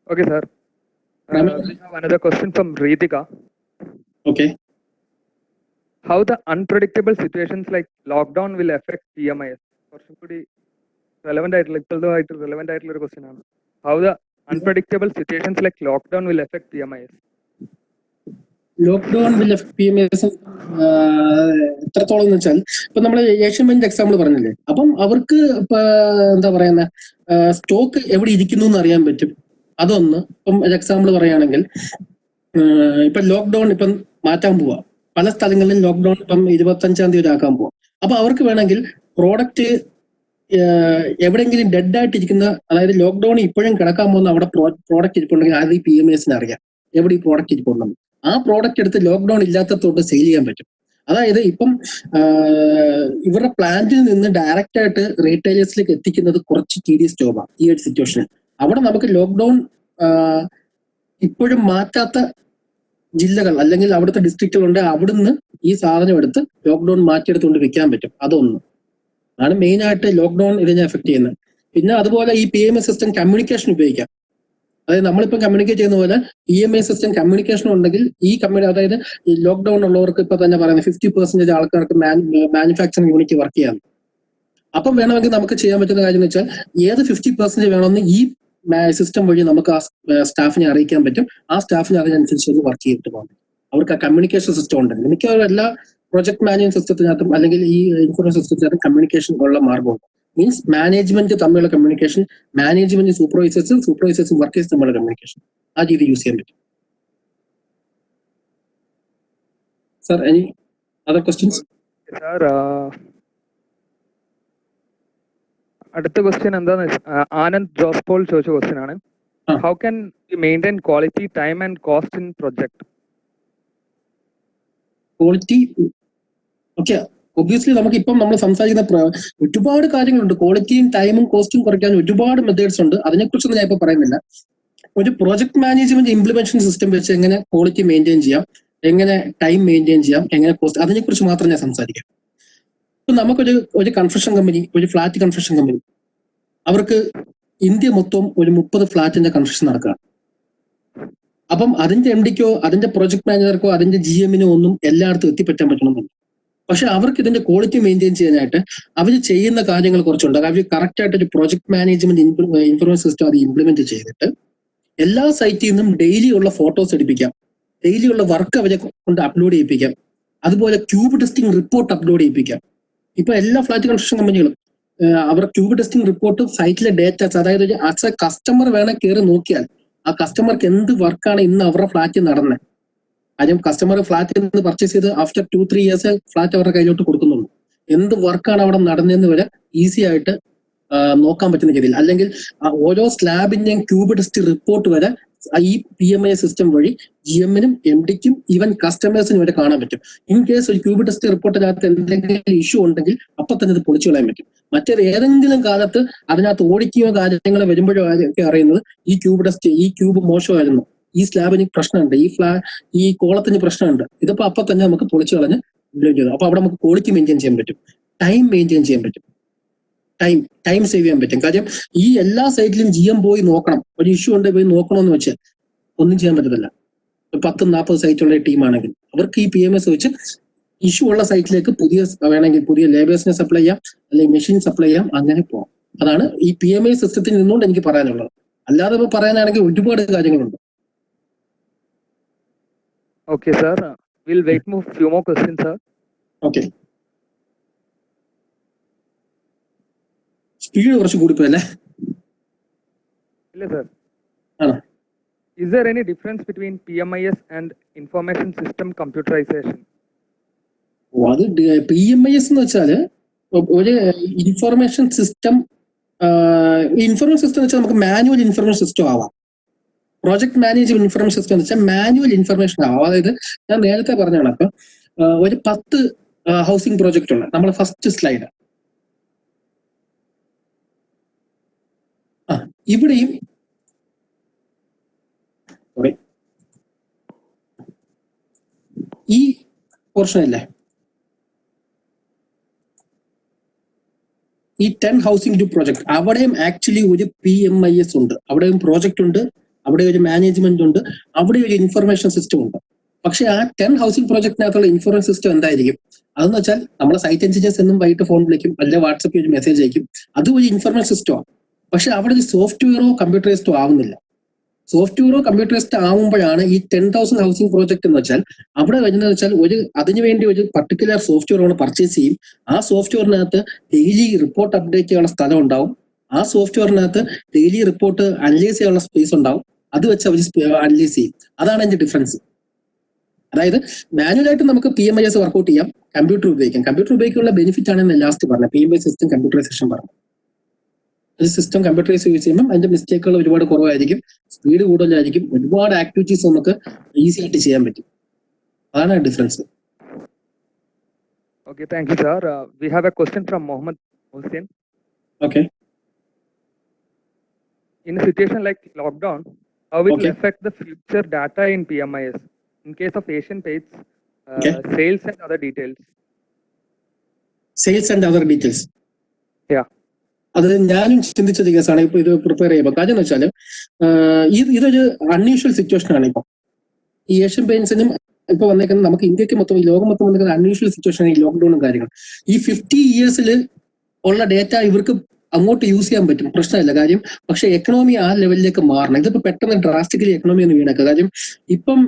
Okay, sir. We have another question from Ritika. Okay. How the unpredictable situations like lockdown will affect PMIS? കുറച്ചുകൂടി relevant ആയിട്ടുള്ള question ആണ്. How the unpredictable situations like lockdown will affect PMIS? Lockdown will effect PMIS എത്രത്തോളം എന്ന് വെച്ചാൽ ഇപ്പൊ നമ്മൾ Asian paint example പറഞ്ഞില്ലേ, അപ്പം അവർക്ക് ഇപ്പൊ എന്താ പറയുന്ന സ്റ്റോക്ക് എവിടെ ഇരിക്കുന്നു എന്ന് അറിയാൻ പറ്റും. അതൊന്ന്. ഇപ്പം എക്സാമ്പിൾ പറയുകയാണെങ്കിൽ ഇപ്പൊ ലോക്ക്ഡൌൺ ഇപ്പം മാറ്റാൻ പോവാ, പല സ്ഥലങ്ങളിലും ലോക്ക്ഡൌൺ ഇപ്പം 25-ാം തീയതി ആക്കാൻ പോവാം. അപ്പൊ അവർക്ക് വേണമെങ്കിൽ പ്രോഡക്റ്റ് എവിടെയെങ്കിലും ഡെഡ് ആയിട്ടിരിക്കുന്ന, അതായത് ലോക്ക്ഡൌൺ ഇപ്പോഴും കിടക്കാൻ പോകുന്ന അവിടെ പ്രോഡക്റ്റ് ഇരിപ്പുണ്ടെങ്കിൽ അത് ഈ PMISന് അറിയാം എവിടെ ഈ പ്രോഡക്റ്റ് ഇരിപ്പുണ്ടെന്ന്. ആ പ്രോഡക്റ്റ് എടുത്ത് ലോക്ക്ഡൌൺ ഇല്ലാത്തത്തോട്ട് സെയിൽ ചെയ്യാൻ പറ്റും. അതായത് ഇപ്പം ഇവരുടെ പ്ലാന്റിൽ നിന്ന് ഡയറക്റ്റ് ആയിട്ട് റീറ്റെയിലേഴ്സിലേക്ക് എത്തിക്കുന്നത് കുറച്ച് tedious ജോബാണ് ഈ ഒരു സിറ്റുവേഷനിൽ. അവിടെ നമുക്ക് ലോക്ക്ഡൌൺ ഇപ്പോഴും മാറ്റാത്ത ജില്ലകൾ അല്ലെങ്കിൽ അവിടുത്തെ ഡിസ്ട്രിക്റ്റുകളുണ്ട്, അവിടുന്ന് ഈ സാധനം എടുത്ത് ലോക്ക്ഡൌൺ മാറ്റിയെടുത്തുകൊണ്ട് വിൽക്കാൻ പറ്റും. അതൊന്ന് ആണ് മെയിൻ ആയിട്ട് ലോക്ക്ഡൌൺ ഇതിനെ എഫക്ട് ചെയ്യുന്നത്. പിന്നെ അതുപോലെ ഈ PMS സിസ്റ്റം കമ്മ്യൂണിക്കേഷൻ ഉപയോഗിക്കാം. അതായത് നമ്മളിപ്പം കമ്മ്യൂണിക്കേറ്റ് ചെയ്യുന്ന പോലെ PMS സിസ്റ്റം കമ്മ്യൂണിക്കേഷൻ ഉണ്ടെങ്കിൽ ഈ അതായത് ഈ ലോക്ക്ഡൌൺ ഉള്ളവർക്ക് ഇപ്പൊ തന്നെ പറയുന്നത് 50% ആൾക്കാർക്ക് മാനുഫാക്ചറിംഗ് യൂണിറ്റ് വർക്ക് ചെയ്യാം. അപ്പം വേണമെങ്കിൽ നമുക്ക് ചെയ്യാൻ പറ്റുന്ന കാര്യം എന്ന് വെച്ചാൽ ഏത് 50% വേണമെന്ന് ഈ സിസ്റ്റം വഴി നമുക്ക് ആ സ്റ്റാഫിനെ അറിയിക്കാൻ പറ്റും. ആ സ്റ്റാഫിന് അതിനനുസരിച്ച് വർക്ക് ചെയ്തിട്ട് പോകാൻ പറ്റും. അവർക്ക് ആ കമ്മ്യൂണിക്കേഷൻ സിസ്റ്റം ഉണ്ടെങ്കിൽ മിക്കവാറും എല്ലാ പ്രൊജക്ട് മാനേജ്മെന്റ് സിസ്റ്റത്തിനകത്തും അല്ലെങ്കിൽ ഈ ഇൻഷുറൻസ് സിസ്റ്റത്തിനകത്തും കമ്മ്യൂണിക്കേഷൻ ഉള്ള മാർഗമുണ്ട്. മീൻസ് മാനേജ്മെന്റ് തമ്മിലുള്ള കമ്മ്യൂണിക്കേഷൻ, മാനേജ്മെന്റ് സൂപ്പർവൈസേഴ്സും വർക്കേഴ്സ് തമ്മിലുള്ള കമ്മ്യൂണിക്കേഷൻ, ആ രീതി യൂസ് ചെയ്യാൻ പറ്റും. Sir, any other questions? Sir, അടുത്ത ക്വസ്റ്റ്യൻ എന്താന്ന് വെച്ചാൽ ആനന്ദ് ജോസ് പോൾ ചോദിച്ച ക്വസ്റ്റ്യൻ ആണ്. How can you maintain quality, time and cost in project? Quality okay, obviously നമുക്ക് ഇപ്പം നമ്മൾ സംസാരിക്കുന്ന ഒരുപാട് കാര്യങ്ങളുണ്ട്. ക്വാളിറ്റിയും ടൈമും കോസ്റ്റും കുറയ്ക്കാൻ ഒരുപാട് മെത്തേഡ്സ് ഉണ്ട്. അതിനെക്കുറിച്ചൊന്നും ഞാൻ ഇപ്പൊ പറയുന്നില്ല. ഒരു പ്രോജക്ട് മാനേജ്മെന്റ് ഇംപ്ലിമെന്റേഷൻ സിസ്റ്റം വെച്ച് എങ്ങനെ ക്വാളിറ്റി മെയിൻറ്റെയിൻ ചെയ്യാം, എങ്ങനെ ടൈം മെയിൻറ്റെയിൻ ചെയ്യാം, എങ്ങനെ കോസ്റ്റ്, അതിനെ കുറിച്ച് മാത്രം ഞാൻ സംസാരിക്കാം. ഇപ്പൊ നമുക്കൊരു കൺസ്ട്രക്ഷൻ കമ്പനി, ഒരു ഫ്ലാറ്റ് കൺസ്ട്രക്ഷൻ കമ്പനി, അവർക്ക് ഇന്ത്യ മൊത്തം ഒരു 30 ഫ്ലാറ്റിന്റെ കൺസ്ട്രക്ഷൻ നടക്കുകയാണ്. അപ്പം അതിന്റെ MD-ക്കോ അതിന്റെ പ്രൊജക്ട് മാനേജർക്കോ അതിന്റെ GM-നോ ഒന്നും എല്ലായിടത്തും എത്തിപ്പറ്റാൻ പറ്റണമെന്നില്ല. പക്ഷെ അവർക്ക് ഇതിന്റെ ക്വാളിറ്റി മെയിൻറ്റെയിൻ ചെയ്യാനായിട്ട് അവർ ചെയ്യുന്ന കാര്യങ്ങൾ കുറച്ചുണ്ട്. അവർ കറക്റ്റ് ആയിട്ട് ഒരു പ്രോജക്ട് മാനേജ്മെന്റ് ഇൻഫർമേഷൻ സിസ്റ്റം അത് ഇംപ്ലിമെന്റ് ചെയ്തിട്ട് എല്ലാ സൈറ്റിൽ നിന്നും ഡെയിലി ഉള്ള ഫോട്ടോസ് എടുപ്പിക്കാം, ഡെയിലി ഉള്ള വർക്ക് അവരെ കൊണ്ട് അപ്ലോഡ് ചെയ്യിപ്പിക്കാം, അതുപോലെ ക്യൂബ് ടെസ്റ്റിംഗ് റിപ്പോർട്ട് അപ്ലോഡ് ചെയ്യിപ്പിക്കാം. ഇപ്പൊ എല്ലാ ഫ്ലാറ്റ് കൺസ്ട്രക്ഷൻ കമ്പനികളും അവർ ക്യൂബ് ടെസ്റ്റിംഗ് റിപ്പോർട്ട് സൈറ്റിലെ ഡേറ്റാസ്, അതായത് ആസ് എ കസ്റ്റമർ വേണേൽ കയറി നോക്കിയാൽ ആ കസ്റ്റമർക്ക് എന്ത് വർക്കാണ് ഇന്ന് അവരുടെ ഫ്ലാറ്റിൽ നടന്നത്. കാര്യം കസ്റ്റമർ ഫ്ലാറ്റിൽ നിന്ന് പർച്ചേസ് ചെയ്ത് ആഫ്റ്റർ 2-3 ഇയേഴ്സ് ഫ്ലാറ്റ് അവരുടെ കയ്യിലോട്ട് കൊടുക്കുന്നുള്ളൂ. എന്ത് വർക്കാണ് അവിടെ നടന്നതെന്ന് വരെ ഈസി ആയിട്ട് നോക്കാൻ പറ്റുന്ന രീതിയിൽ, അല്ലെങ്കിൽ ഓരോ സ്ലാബിന്റെയും ക്യൂബ് ടെസ്റ്റ് റിപ്പോർട്ട് വരെ ഈ PMI സിസ്റ്റം വഴി GM-നും MD-ക്കും ഈവൻ കസ്റ്റമേഴ്സിനും വരെ കാണാൻ പറ്റും. ഇൻ കേസ് ഒരു ക്യൂബ് ടെസ്റ്റ് റിപ്പോർട്ടിനകത്ത് എന്തെങ്കിലും ഇഷ്യൂ ഉണ്ടെങ്കിൽ അപ്പൊ തന്നെ അത് പൊളിച്ചു കളയാൻ പറ്റും. മറ്റേത് ഏതെങ്കിലും കാലത്ത് അതിനകത്ത് ഓടിക്കുകയോ കാര്യങ്ങൾ വരുമ്പോഴോ ഒക്കെ അറിയുന്നത് ഈ ക്യൂബ് ടെസ്റ്റ്, ഈ ക്യൂബ് മോശമായിരുന്നു, ഈ സ്ലാബിന് പ്രശ്നമുണ്ട്, ഈ കോളത്തിന് പ്രശ്നമുണ്ട്, ഇതിപ്പോ അപ്പൊ തന്നെ നമുക്ക് പൊളിച്ചു കളഞ്ഞ് ബ്ലേഡ് ചെയ്തു. അപ്പൊ അവിടെ നമുക്ക് ക്വാളിറ്റി മെയിൻറ്റെയിൻ ചെയ്യാൻ പറ്റും, ടൈം മെയിൻറ്റെയിൻ ചെയ്യാൻ പറ്റും, ടൈം സേവ് ചെയ്യാൻ പറ്റും. കാര്യം ഈ എല്ലാ സൈറ്റിലും GM പോയി നോക്കണം, ഒരു ഇഷ്യൂ ഉണ്ട് പോയി നോക്കണമെന്ന് വെച്ചാൽ ഒന്നും ചെയ്യാൻ പറ്റത്തില്ല. 10-40 സൈറ്റുള്ള ടീമാണെങ്കിൽ അവർക്ക് ഈ PMS വെച്ച് ഇഷ്യൂ ഉള്ള സൈറ്റിലേക്ക് വേണമെങ്കിൽ പുതിയ ലേബേഴ്സിനെ സപ്ലൈ ചെയ്യാം, അല്ലെങ്കിൽ മെഷീൻ സപ്ലൈ ചെയ്യാം, അങ്ങനെ പോകാം. അതാണ് ഈ PMI സിസ്റ്റത്തിൽ നിന്നുകൊണ്ട് എനിക്ക് പറയാനുള്ളത്. അല്ലാതെ ഇപ്പൊ പറയാനാണെങ്കിൽ ഒരുപാട് കാര്യങ്ങളുണ്ട്. Okay, sir. We'll wait for few more questions, sir. Okay. Speed കുറച്ച് കൂടിപ്പോയല്ലേ? ഇല്ല sir. ആണോ? Is there any difference between PMIS and information system computerization? അത് PMIS എന്ന് വെച്ചാല് ഒരു ഇൻഫർമേഷൻ സിസ്റ്റം എന്ന് വെച്ചാൽ നമുക്ക് മാനുവൽ ഇൻഫർമേഷൻ സിസ്റ്റം ആവാം. പ്രോജക്ട് മാനേജ്മെന്റ് ഇൻഫർമേഷൻ സിസ്റ്റം എന്ന് വെച്ചാൽ മാനുവൽ ഇൻഫർമേഷൻ ആവാം. അതായത് ഞാൻ നേരത്തെ പറഞ്ഞാണ്, അപ്പൊ ഒരു 10 ഹൗസിംഗ് പ്രോജക്റ്റ് ഉണ്ട്. നമ്മളെ ഫസ്റ്റ് സ്ലൈഡ് ഇവിടെയും ഈ പോർഷൻ അല്ലേ, ഈ 10 ഹൗസിംഗ് ഗ്രൂപ്പ് പ്രോജക്ട്, അവിടെയും ആക്ച്വലി ഒരു PMIS ഉണ്ട്, അവിടെയും പ്രോജക്റ്റ് ഉണ്ട്, അവിടെ ഒരു മാനേജ്മെന്റ് ഉണ്ട്, അവിടെ ഒരു ഇൻഫർമേഷൻ സിസ്റ്റം ഉണ്ട്. പക്ഷെ ആ 10 ഹൗസിംഗ് പ്രോജക്റ്റിനകത്തുള്ള ഇൻഫർമേഷൻ സിസ്റ്റം എന്തായിരിക്കും? അതെന്ന് വെച്ചാൽ നമ്മളെ സൈറ്റ് എഞ്ചിനീയേഴ്സ് എന്നും വൈകിട്ട് ഫോൺ വിളിക്കും, അല്ലെങ്കിൽ വാട്സപ്പിൽ ഒരു മെസ്സേജ് അയക്കും, അത് ഒരു ഇൻഫർമേഷൻ സിസ്റ്റമാണ്. പക്ഷെ അവിടെ ഒരു സോഫ്റ്റ്വെയറോ കമ്പ്യൂട്ടറൈസ്ഡോ ആവുന്നില്ല. സോഫ്റ്റ്വെയറോ കമ്പ്യൂട്ടറൈസ്ഡ് ആവുമ്പോഴാണ് ഈ 10,000 ഹൗസിംഗ് പ്രോജക്ട് എന്ന് വെച്ചാൽ അവിടെ വരുന്നത് വെച്ചാൽ അതിനുവേണ്ടി ഒരു പർട്ടിക്കുലർ സോഫ്റ്റ്വെയർ ആണ് പർച്ചേസ് ചെയ്യും. ആ സോഫ്റ്റ്വെയറിനകത്ത് ഡെയിലി റിപ്പോർട്ട് അപ്ഡേറ്റ് ചെയ്യാനുള്ള സ്ഥലം ഉണ്ടാവും. ആ സോഫ്റ്റ്വെയറിനകത്ത് ഡെയിലി റിപ്പോർട്ട് അനലൈസ് ചെയ്യാനുള്ള സ്പേസ് ഉണ്ടാവും. അത് വെച്ച് അവർ അനലൈസ് ചെയ്യും. അതാണ് അതിന്റെ ഡിഫറൻസ്. അതായത് മാനുവലായിട്ട് നമുക്ക് PMIS വർക്ക്ഔട്ട് ചെയ്യാം, കമ്പ്യൂട്ടർ ഉപയോഗിക്കാം. കമ്പ്യൂട്ടർ ഉപയോഗിക്കാനുള്ള ബെനിഫിറ്റ് ആണ് ഞാൻ ലാസ്റ്റ് പറഞ്ഞത്, PMI സിസ്റ്റം കമ്പ്യൂട്ടറൈസേഷൻ പറഞ്ഞു. ഒരു സിസ്റ്റം കമ്പ്യൂട്ടറൈസ് യൂസ് ചെയ്യുമ്പോൾ അതിന്റെ മിസ്റ്റേക്കുകൾ ഒരുപാട് കുറവായിരിക്കും, സ്പീഡ് കൂടുതലായിരിക്കും, ഒരുപാട് ആക്ടിവിറ്റീസ് നമുക്ക് ഈസി ആയിട്ട് ചെയ്യാൻ പറ്റും. അതാണ് difference. Okay, thank you, sir. We have a question from Mohammed Hussain. Okay. In a situation like lockdown, how will it Okay. affect the future data in PMIS in case of Asian Paints, Okay. sales and other details? Sales and other details. Yeah. അത് ഞാനും ചിന്തിച്ചൊരു കേസാണ് ഇപ്പൊ ഇത് prepare ചെയ്യുമ്പോൾ. കാര്യം എന്ന് വെച്ചാൽ ഇതൊരു അൺയൂഷ്വൽ സിറ്റുവേഷൻ ആണ്. ഇപ്പൊ ഈ ഏഷ്യൻ പെയിന്റ്സിനും ഇപ്പൊ വന്നേക്കുന്നത്, നമുക്ക് ഇന്ത്യക്ക് മൊത്തം, ഈ ലോകം മൊത്തം വന്നേക്കുന്ന അൺയൂഷ്വൽ സിറ്റുവേഷൻ ആണ് ഈ ലോക്ക്ഡൌണും കാര്യങ്ങളും. ഈ 50 ഇയേഴ്സിൽ ഉള്ള ഡേറ്റ ഇവർക്ക് അങ്ങോട്ട് യൂസ് ചെയ്യാൻ പറ്റും, പ്രശ്നമില്ല. കാര്യം പക്ഷെ എക്കണോമി ആ ലെവലിലേക്ക് മാറണം. ഇതിപ്പോ പെട്ടെന്ന് ഡ്രാസ്റ്റിക്കലി എക്കണോമി ഒന്ന് വീണേക്കുക. കാര്യം ഇപ്പം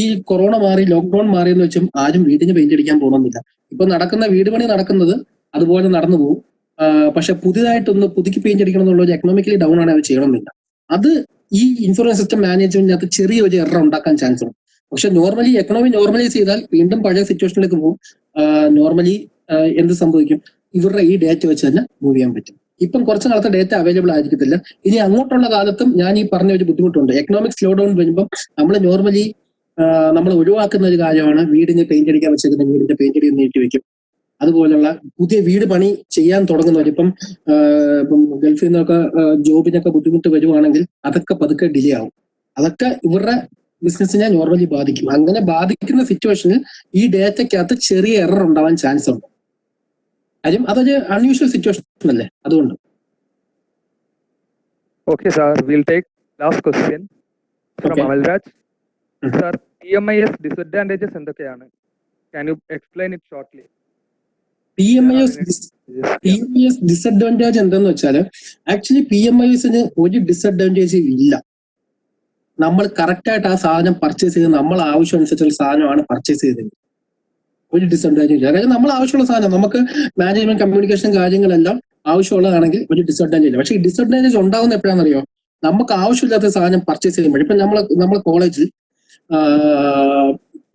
ഈ കൊറോണ മാറി, ലോക്ക്ഡൌൺ മാറിയെന്ന് വെച്ചും ആരും വീടിന് പെയിന്റ് അടിക്കാൻ പോകുന്നില്ല. ഇപ്പൊ നടക്കുന്ന വീട് പണി നടക്കുന്നത് അതുപോലെ നടന്നു പോകും. പക്ഷെ പുതിയതായിട്ടൊന്ന് പുതുക്കി പെയിന്റ് അടിക്കണം എന്നുള്ള ഒരു എക്കണോമിക്കലി ഡൗൺ ആണ് അവർ ചെയ്യണമെന്നില്ല. അത് ഈ ഇൻഫർമേഷൻ സിസ്റ്റം മാനേജ്മെന്റിനകത്ത് ചെറിയൊരു എറർ ഉണ്ടാക്കാൻ ചാൻസ് ഉണ്ട്. പക്ഷെ നോർമലി എക്കണോമി നോർമലൈസ് ചെയ്താൽ വീണ്ടും പഴയ സിറ്റുവേഷനിലേക്ക് പോകും. നോർമലി എന്ത് സംഭവിക്കും? ഇവരുടെ ഈ ഡേറ്റ വെച്ച് തന്നെ മൂവ് ചെയ്യാൻ പറ്റും. ഇപ്പം കുറച്ച് കാലത്തെ ഡേറ്റ അവൈലബിൾ ആയിരിക്കത്തില്ല. ഇനി അങ്ങോട്ടുള്ള കാലത്തും ഞാൻ ഈ പറഞ്ഞ ഒരു ബുദ്ധിമുട്ടുണ്ട്. എക്കണോമിക് സ്ലോ ഡൗൺ വരുമ്പോൾ നമ്മൾ നോർമലി നമ്മൾ ഒഴിവാക്കുന്ന ഒരു കാര്യമാണ് വീടിന് പെയിന്റ് അടിക്കാൻ വെച്ചേക്കുന്ന വീടിന്റെ പെയിന്റ് അടി നീട്ടി വെക്കും. അതുപോലുള്ള പുതിയ വീട് പണി ചെയ്യാൻ തുടങ്ങുന്നവർ ഇപ്പം ഗൾഫിൽ നിന്നൊക്കെ ജോബിനൊക്കെ ബുദ്ധിമുട്ട് വരുവാണെങ്കിൽ അതൊക്കെ പതുക്കെ ഡിലേ ആവും. അതൊക്കെ ഇവരുടെ ബിസിനസിനെ നോർമലി ബാധിക്കും. അങ്ങനെ ബാധിക്കുന്ന സിറ്റുവേഷനിൽ ഈ ഡേറ്റയ്ക്കകത്ത് ചെറിയ എറർ ഉണ്ടാവാൻ ചാൻസ് ഉണ്ട്. കാര്യം അതൊരു അൺയൂഷ്വൽ സിറ്റുവേഷൻ അല്ലേ, അതുകൊണ്ട്. Okay, sir. We'll take last question from Okay. Amalraj. Mhm. Sir, PMIS disadvantages എന്തൊക്കെയാണ്? Can you explain it shortly? PMIS Yeah. Disadvantage എന്തെന്ന് വെച്ചാൽ ആക്ച്വലി PMISന് ഒരു ഡിസഡ്വാൻറ്റേജ് ഇല്ല. നമ്മൾ കറക്റ്റ് ആയിട്ട് ആ സാധനം പർച്ചേസ് ചെയ്ത് നമ്മൾ ആവശ്യം അനുസരിച്ചുള്ള സാധനമാണ് പർച്ചേസ് ചെയ്തത്. ഒരു ഡിസഡ്വാൻറ്റേജ് ഇല്ല. അതായത് നമ്മൾ ആവശ്യമുള്ള സാധനം നമുക്ക് മാനേജ്മെന്റ് കമ്മ്യൂണിക്കേഷൻ കാര്യങ്ങളെല്ലാം ആവശ്യമുള്ളതാണെങ്കിൽ ഒരു ഡിസഡ്വാൻറ്റേജ് ഇല്ല. പക്ഷേ ഈ ഡിസഡ്വാൻറ്റേജ് ഉണ്ടാവുന്ന എപ്പോഴാണെന്നറിയോ? നമുക്ക് ആവശ്യമില്ലാത്ത സാധനം പർച്ചേസ് ചെയ്യുമ്പോൾ. ഇപ്പം നമ്മളെ കോളേജിൽ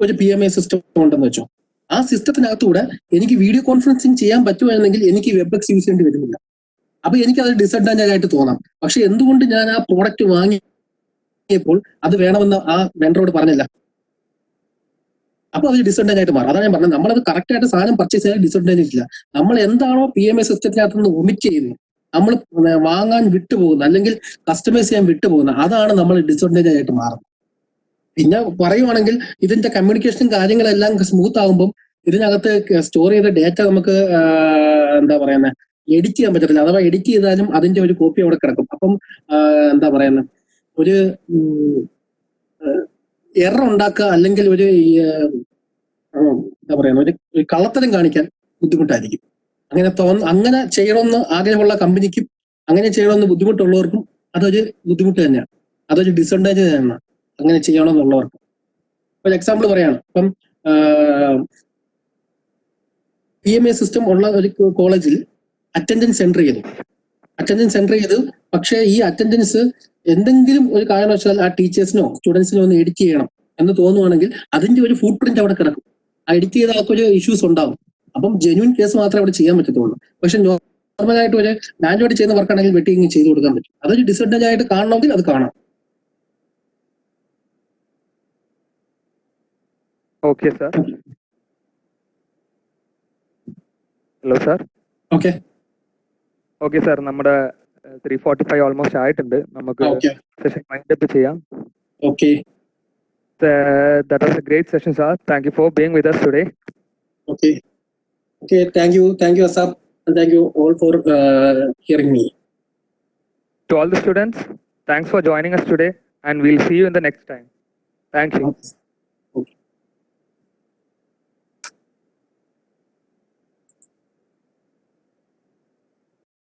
ഒരു PMI സിസ്റ്റം ഉണ്ടെന്ന് വെച്ചോ. ആ സിസ്റ്റത്തിനകത്തൂടെ എനിക്ക് വീഡിയോ കോൺഫറൻസിങ് ചെയ്യാൻ പറ്റുമായിരുന്നെങ്കിൽ എനിക്ക് വെബ്എക്സ് യൂസ് ചെയ്യേണ്ടി വരുന്നില്ല. അപ്പൊ എനിക്ക് അത് ഡിസഡ്വാൻറ്റേജ് ആയിട്ട് തോന്നാം. പക്ഷെ എന്തുകൊണ്ട് ഞാൻ ആ പ്രോഡക്റ്റ് വാങ്ങിയപ്പോൾ അത് വേണമെന്ന് ആ വെണ്ടറോട് പറഞ്ഞില്ല? അപ്പൊ അത് ഡിസഡ്വാൻറ്റേജ് ആയിട്ട് മാറും. അതാണ് ഞാൻ പറഞ്ഞത്, നമ്മളത് കറക്റ്റ് ആയിട്ട് സാധനം പർച്ചേസ് ചെയ്യാൻ ഡിസഡ്വാൻറ്റേജ് ഇല്ല. നമ്മൾ എന്താണോ PMI സിസ്റ്റത്തിനകത്ത് നിന്ന് ഒമിറ്റ് ചെയ്യുന്നത്, നമ്മൾ വാങ്ങാൻ വിട്ടുപോകുന്ന അല്ലെങ്കിൽ കസ്റ്റമൈസ് ചെയ്യാൻ വിട്ടുപോകുന്ന, അതാണ് നമ്മൾ ഡിസഡ്വാൻറ്റേജ് ആയിട്ട് മാറുന്നത്. പിന്നെ പറയുവാണെങ്കിൽ ഇതിന്റെ കമ്മ്യൂണിക്കേഷനും കാര്യങ്ങളെല്ലാം സ്മൂത്ത് ആകുമ്പോൾ ഇതിനകത്ത് സ്റ്റോർ ചെയ്ത ഡേറ്റ നമുക്ക് എന്താ പറയുന്നത് എഡിറ്റ് ചെയ്യാൻ പറ്റത്തില്ല. അഥവാ എഡിറ്റ് ചെയ്താലും അതിന്റെ ഒരു കോപ്പി അവിടെ കിടക്കും. അപ്പം എന്താ പറയുന്നത് ഒരു എറർ ഉണ്ടാക്കുക അല്ലെങ്കിൽ ഒരു എന്താ പറയുന്ന ഒരു കള്ളത്തരം കാണിക്കാൻ ബുദ്ധിമുട്ടായിരിക്കും. അങ്ങനെ ചെയ്യണമെന്ന് ആഗ്രഹമുള്ള കമ്പനിക്കും അങ്ങനെ ചെയ്യണമെന്ന് ബുദ്ധിമുട്ടുള്ളവർക്കും അതൊരു ബുദ്ധിമുട്ട് തന്നെയാണ്. അതൊരു ഡിസഡ്വാൻറ്റേജ് തന്നെയാണ് അങ്ങനെ ചെയ്യണമെന്നുള്ളവർക്ക്. ഒരു എക്സാമ്പിൾ പറയാണ്, ഇപ്പം PMI സിസ്റ്റം ഉള്ള ഒരു കോളേജിൽ അറ്റൻഡൻസ് എൻട്രി ചെയ്തു. പക്ഷേ ഈ അറ്റൻഡൻസ് എന്തെങ്കിലും ഒരു കാരണവശാൽ ആ ടീച്ചേഴ്സിനോ സ്റ്റുഡൻസിനോ ഒന്ന് എഡിറ്റ് ചെയ്യണം എന്ന് തോന്നുവാണെങ്കിൽ അതിന്റെ ഒരു ഫുട് പ്രിന്റ് അവിടെ കിടക്കും. ആ എഡിറ്റ് ചെയ്ത ആൾക്കൊരു ഇഷ്യൂസ് ഉണ്ടാവും. അപ്പം ജെന്യൂൻ കേസ് മാത്രമേ അവിടെ ചെയ്യാൻ പറ്റത്തുള്ളൂ. പക്ഷെ നോർമലായിട്ട് ഒരു മാനുവലായിട്ട് ചെയ്യുന്ന വർക്കാണെങ്കിൽ വെട്ടിങ് ചെയ്ത് കൊടുക്കാൻ പറ്റും. അതൊരു ഡിസഡ്വാൻറ്റേജ് ആയിട്ട് കാണണമെങ്കിൽ അത് കാണാം. Okay, sir. Hello, sir. Okay. Okay, sir. നമ്മുടെ 3:45 ഓൾമോസ്റ്റ് ആയിട്ടുണ്ട്. നമുക്ക് സെഷൻ വൈൻഡ് അപ്പ് ചെയ്യാം. Okay. That was a great session, sir. Thank you for being with us today. Okay. Thank you, Asap, and thank you all for hearing me. To all the students, thanks for joining us today, and we'll see you in the next time. Thank you.